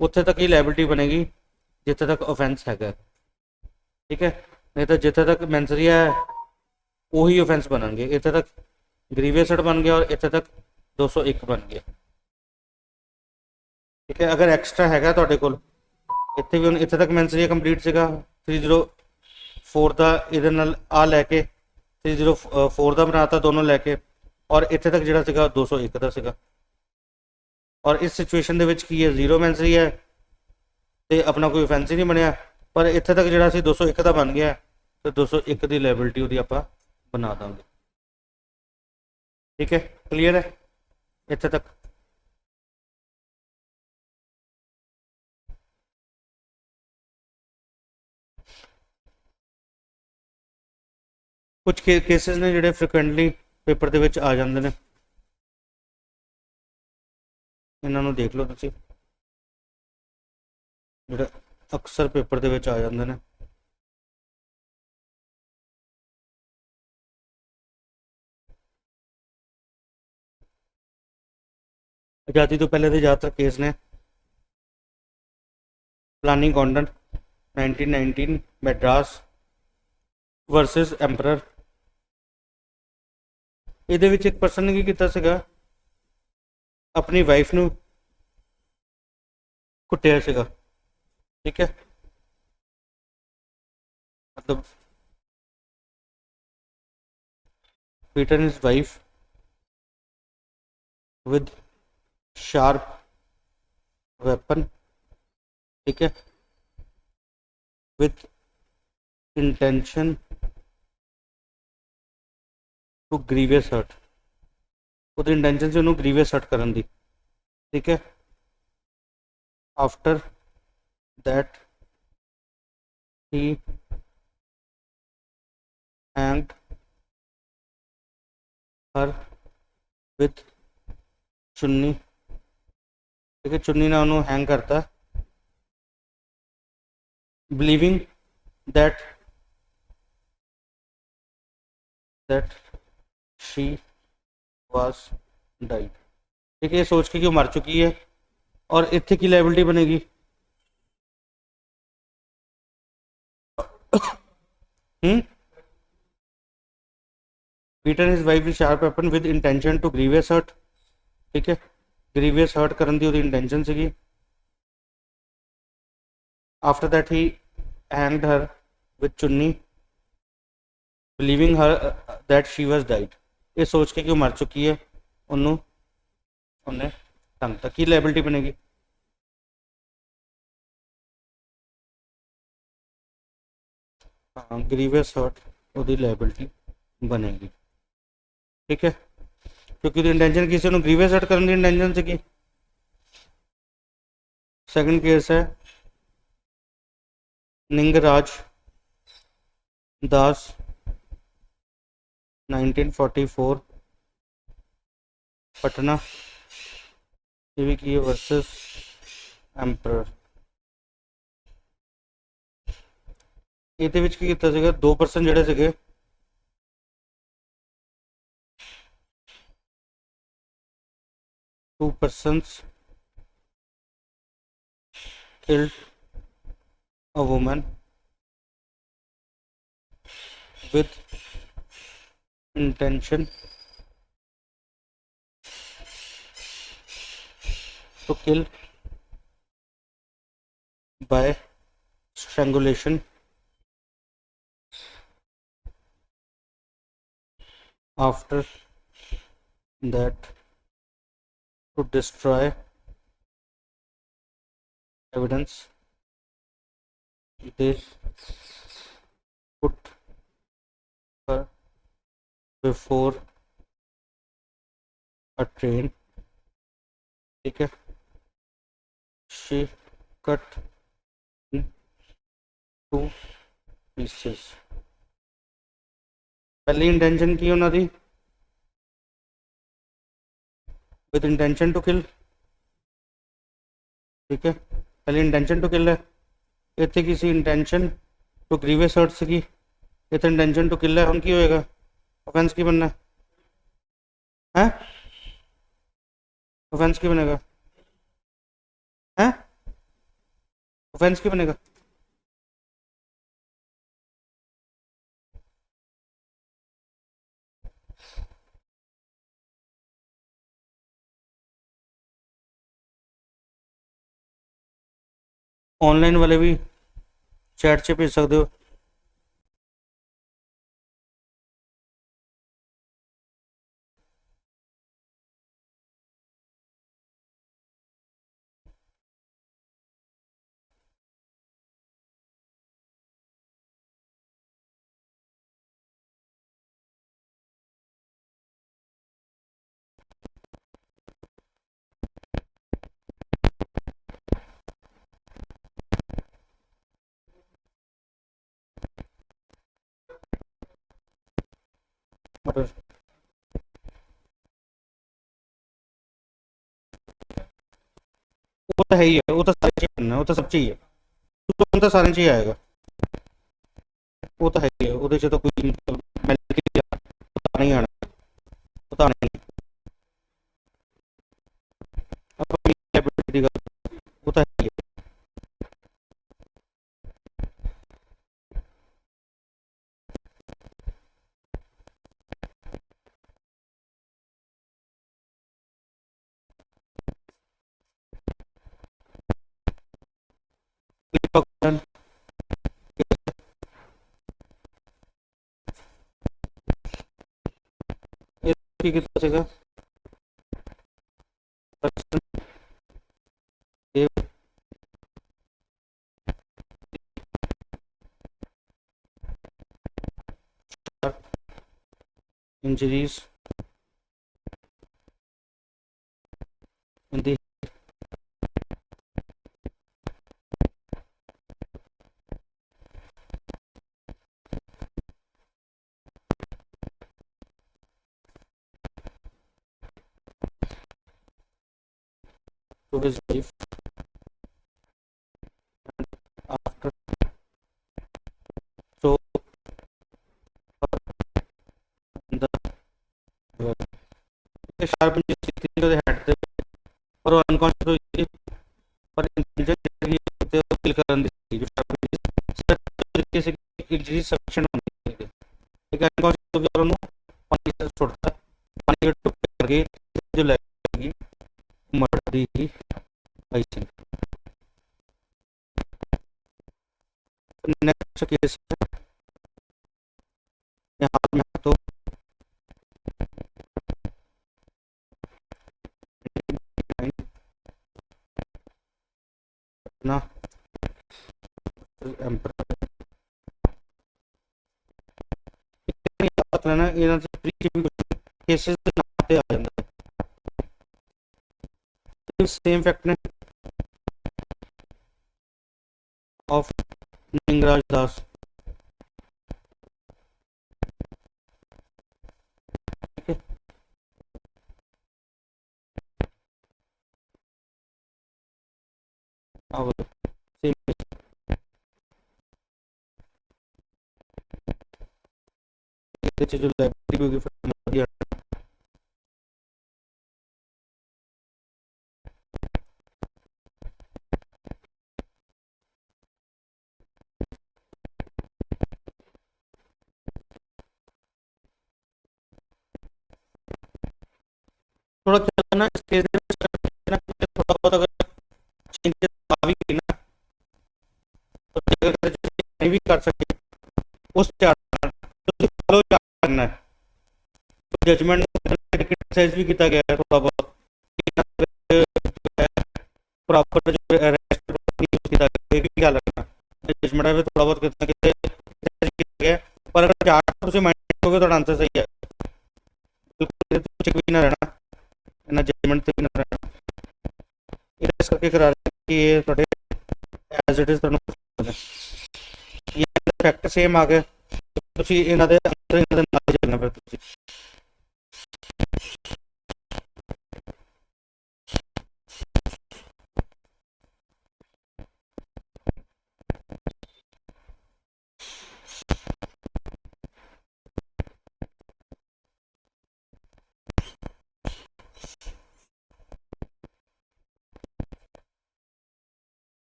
S1: उत्थे तक ही लाइबिलिटी बनेगी जिथे तक ऑफेंस है, ठीक है, नहीं तो जिथे तक मैंसरिया है वही ऑफेंस बननगे, इतने तक ग्रीवियस बन गया और इतने तक 201 बन गया, ठीक है। अगर एक्सट्रा हैगा तुहाडे कोल इत्थे भी इतने तक मैंसरिया कंप्लीट सीगा 304 का इहदे नाल आ लैके 304 का बनाता दोनों लैके, और इतने तक जिहड़ा सीगा 201 का सीगा, और इस सिचुएशन की है जीरो मैंसरी है तो अपना कोई ऑफेंस ही नहीं बनया, पर इतने तक जो 201 का बन गया तो 201 की लाइबिलिटी वो आप बना देंगे, ठीक है। क्लीयर है इतने तक, कुछ केसेस ने जोड़े फ्रिक्वेंटली पेपर के आ जाते हैं, इन्हों देख लो तुसी जो अक्सर पेपर के आ जाते हैं। आज़ादी तो पहले के ज़्यादातर केस ने planning convent 1919 Madras versus emperor, ये एक परसन ने की किया सीगा, अपनी वाइफ नू कुटिया सीगा, ठीक है, मतलब beaten his wife with sharp weapon, ठीक है, with intention to grievous hurt, ਉਹਦੀ ਇੰਟੈਂਸ਼ਨ ਸੀ ਉਹਨੂੰ grievous hurt ਕਰਨ ਦੀ, ठीक है. After that he hanged her with चुन्नी, ठीक है, चुन्नी ने उन्होंने हैंग करता, believing that she was died, ठीक है, ये सोच के कि वो मर चुकी है. और इतने की लायबिलिटी बनेगी beaten his wife with sharp weapon with intention to grievous hurt, ठीक है, grievous hurt करन दी ਉਹਦੀ इंटेंशन ਸੀਗੀ. After that he hanged her with chunni, believing her that she was died, ये सोच के कि वो मर चुकी है उन्हें तंग तक की लायबिलिटी बनेगी. हाँ, ग्रीवियस हर्ट ਉਹਦੀ लायबिलिटी बनेगी, ठीक है, क्योंकि इंटेंशन किसी ने ग्रीवियस हर्ट करने की इंटेंशन से की. सेकंड केस है निंगराज दास 1944 पटना, ये की वर्सेस एम्परर. ਇਹਦੇ ਵਿੱਚ ਕੀ ਕੀਤਾ ਸੀਗਾ, 2% ਜਿਹੜੇ ਸੀਗੇ two persons killed a woman with intention to kill by strangulation after that to destroy evidence they put her before a train, ठीक है, she cut in two pieces. पहली इंटेंशन की होना थी विद इंटेंशन टू किल, ठीक है, पहली intention to kill है, इतने किसी इंटेंशन टू ग्रीवियस हर्ट की, इतने इंटेंशन टू किल है, हम की होएगा ऑफेंस की बनना है, ऑफेंस की बनेगा है, ऑफेंस की बनेगा. ऑनलाइन वाले भी चैट से भेज सकते हो. मटर वो तो है ही है, वो तो सारे चाहिए बनना, वो तो सब चाहिए, तो सारे चाहिए आएगा, वो तो है ही है, ਉਹਦੇ ਚ ਤਾਂ ਕੋਈ पता नहीं आना, पता नहीं वो तो है ही है. की कितना सेगा person gave injuries in the to his wife after so the sharp injuries to the head और unconscious और इंटेलिजेंट किल करने की जो sharp injuries तरीके से इंजरी सफिशिएंट होनी चाहिए एक अनकॉन्शियस भी और उन्होंने पानी से छोड़ता पानी के टुक करके जो लगेगी मर दी आई थिंक नेक्स्ट केस यहाँ में तो ना पता ना ये केसेस आते आ जाते हैं सेम फैक्ट ने ऑफ निंगराज दास जो लाइब्रेरी थोड़ा क्या ना स्टेज थोड़ा बहुत अगर चेंजेस आ भी गई ना तो नहीं भी कर सके उस चार्ट तो फॉलो करना है जजमेंट एक्सरसाइज भी किया गया है थोड़ा बहुत प्रॉपर जो अरेस्ट किया क्या लगना जजमेंट में थोड़ा बहुत कितना किया गया पर अगर चार्ट से माइंड हो गया तो आंसर सही है बिल्कुल चेक भी ना रहना ना जजमेंट से भी ना रहना इस करके करा रहे कि ये थोड़े एज इट इज ਤੁਹਾਨੂੰ ये फैक्ट सेम आ गए ਤੁਸੀਂ ਇਹਨਾਂ ਦੇ ਨਾਲ ਚੱਲਣਾ ਫਿਰ ਤੁਸੀਂ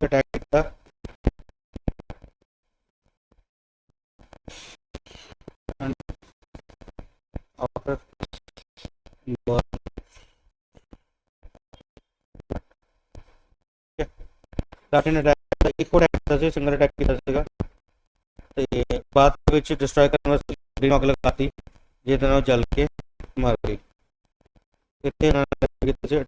S1: अटैक किया and after ਲਾਟਿਨ ਅਟੈਕ ਇੱਕੋ ਅਟੈਕ ਕੀਤਾ ਸੀ ਸਿੰਗਲ ਅਟੈਕ ਕੀਤਾ ਸੀਗਾ ਤੇ ਬਾਅਦ ਵਿੱਚ ਡਿਸਟਰੋਏ ਕਰਨ ਵਾਸਤੇ ਗ੍ਰੀਨ ਅੱਗ ਲਗਾਤੀ ਜਿਹਦੇ ਨਾਲ ਜਲ ਕੇ ਮਰ ਗਈ ਇੱਥੇ ਇਹਨਾਂ ਨੇ ਕੀਤਾ ਸੀ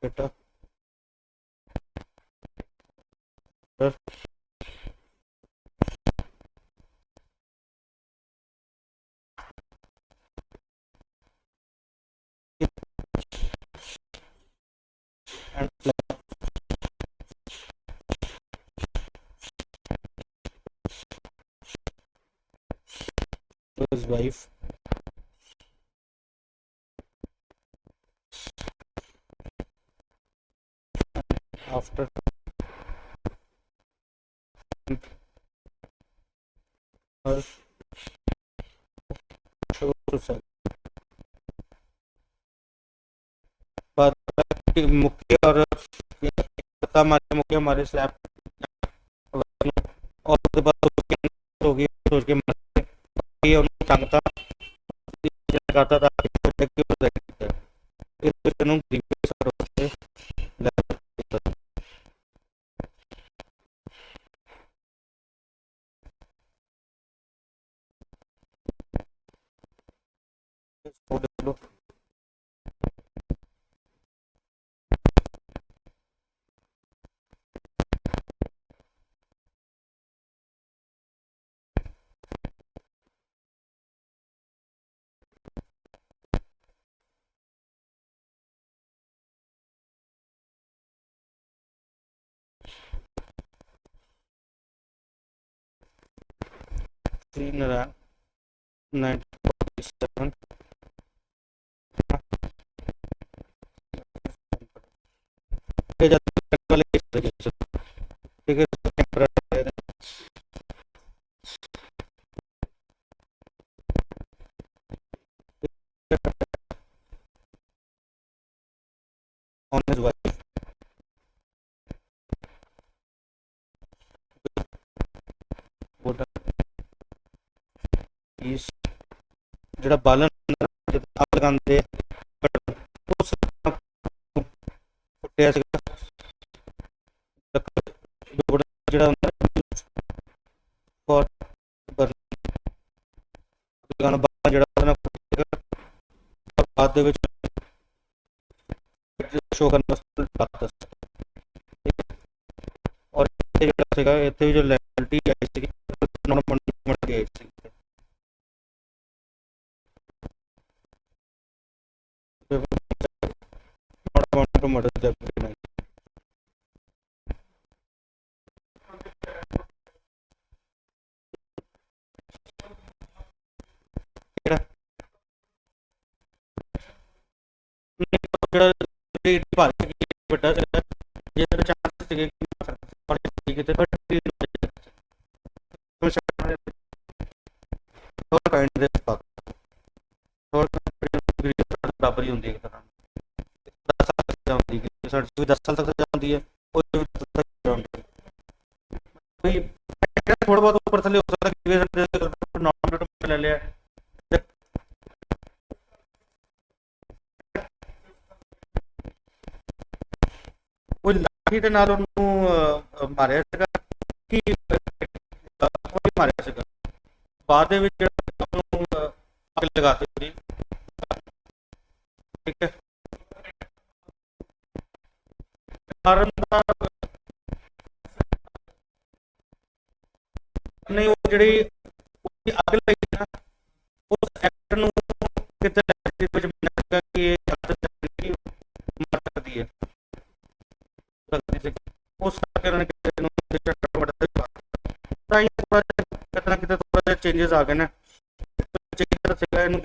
S1: बेटा and his wife आफ्टर मुख्य और हमारे मुख्य हमारे स्लैब और उसके बाद होगी सोच के ये उन्हें चाहता लगाता था इस क्वेश्चन को Naran 1947 ठीक है on his wife is ਜਿਹੜਾ ਬਾਲਣ ਅੱਗ ਲਗਾਉਂਦੇ ਉਸ ਫੁੱਟਿਆ ਸੀਗਾ ਜਿਹੜਾ ਹੁੰਦਾ ਫੋਰ ਲਗਾਉਣ ਬਾਅਦ ਜਿਹੜਾ ਬਾਅਦ ਦੇ ਵਿੱਚ ਸ਼ੋ ਕਰਨ ਵਾਸਤੇ ਔਰ ਜਿਹੜਾ ਸੀਗਾ ਇੱਥੇ ਵੀ ਜੋ ਲੈਬਿਲਿਟੀ ਆਈ ਸੀਗੀ normal I C to murder the बराबरी होती है भी 10 साल तक जाती है थोड़ा बहुत ऊपर थले हो सकता ले लिया ਉਹ ਲਾਠੀ ਦੇ ਨਾਲ ਉਹਨੂੰ ਮਾਰਿਆ ਸੀਗਾ ਕਿ ਕੋਈ ਮਾਰਿਆ ਸੀਗਾ ਬਾਅਦ ਦੇ ਵਿੱਚ ਜਿਹੜਾ ਉਹਨੂੰ ਅੱਗ ਲਗਾਤੀ ਸੀ ਠੀਕ ਹੈ ਕਾਰਨ ਦਾ ਨਹੀਂ ਉਹ ਜਿਹੜੀ ਅੱਗ ਲੱਗੀ ਨਾ ਉਸ ਐਕਟਰ ਨੂੰ ਕਿਤੇ ਵਿੱਚ ਕਿ ਇਹ ਮਰ ਸਕਦੀ ਹੈ ਉਸ ਕਰਕੇ ਥੋੜਾ ਚੇਂजेस ਆ ਗਏ ਨੇ ਇਹਨੂੰ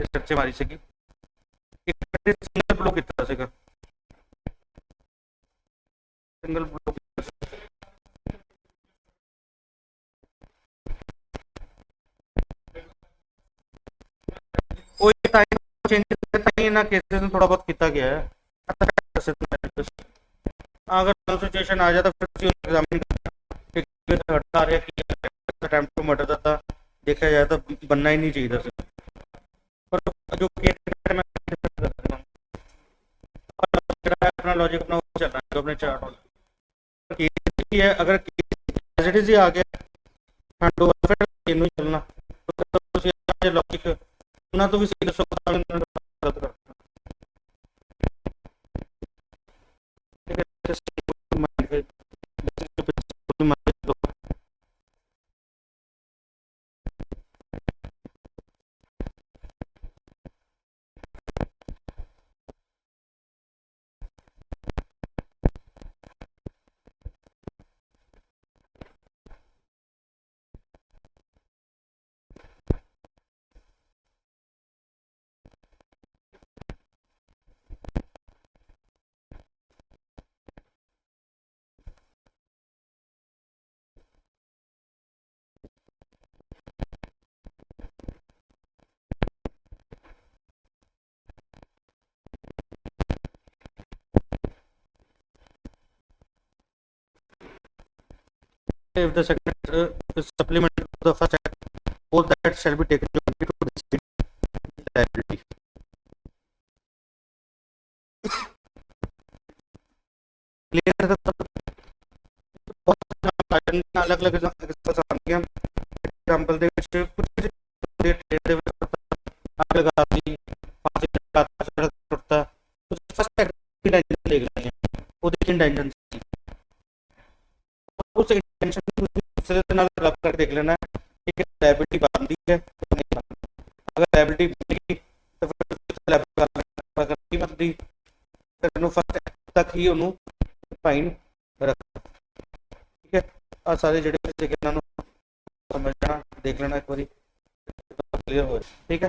S1: ਚਰਚੇ ਮਾਰੀ ਸੀਗੀ ਸਿੰਗਲ ਬਲੋ ਕੀਤਾ ਸੀਗਾ ਸਿੰਗਲ ਬਲੋ केसेस में थोड़ा बहुत किया गया है अगर सिचुएशन आ जाए तो फिर एग्जामिन टू मर्डर था देखा जाए तो बनना ही नहीं चाहिए था पर जो अपना लॉजिक अपना चल रहा है अपने चार्ट है अगर ही आ गया चलना लॉजिक ना तो भी सही दसो if the second is supplementary to the first act, both that shall be taken jointly to decide liability. Clear है सब? बहुत अलग अलग एग्जांपल्स आएंगे हम एग्जांपल ਦੇ ਵਿੱਚ ਕੁਝ ਦੇ ਟ੍ਰੇਡ ਦੇ ਵਿੱਚ ਅੱਗ ਲਗਾ ਦੀ ਫਾਂਸੀ ਲਗਾਤਾ ਸੜਕ ਟੁੱਟਦਾ ਤੁਸੀਂ ਫਸਟ ਇੰਟੈਂਸ਼ਨ ਦੇਖ ਲੈਣੀ ਉਹਦੀ ਇੰਟੈਂਸ਼ਨ ਸੀ उस इंटेंशन को दूसरे से ਨਾਲ रब कर देख लेना कि लायबिलिटी बनती है तो नहीं बनती अगर लायबिलिटी बनेगी तो फिर अगर नहीं बनती फिर ਉਹਨੂੰ ਫਸਟ ਤੱਕ ਹੀ ਉਹਨੂੰ ਫਾਈਨ ਰੱਖ ਠੀਕ ਹੈ ਆ ਸਾਰੇ ਜਿਹੜੇ ਸੀਗੇ ਇਹਨਾਂ ਨੂੰ ਸਮਝਣਾ ਦੇਖ ਲੈਣਾ ਇੱਕ ਵਾਰੀ ਕਲੀਅਰ ਹੋ ਜਾਏ ਠੀਕ ਹੈ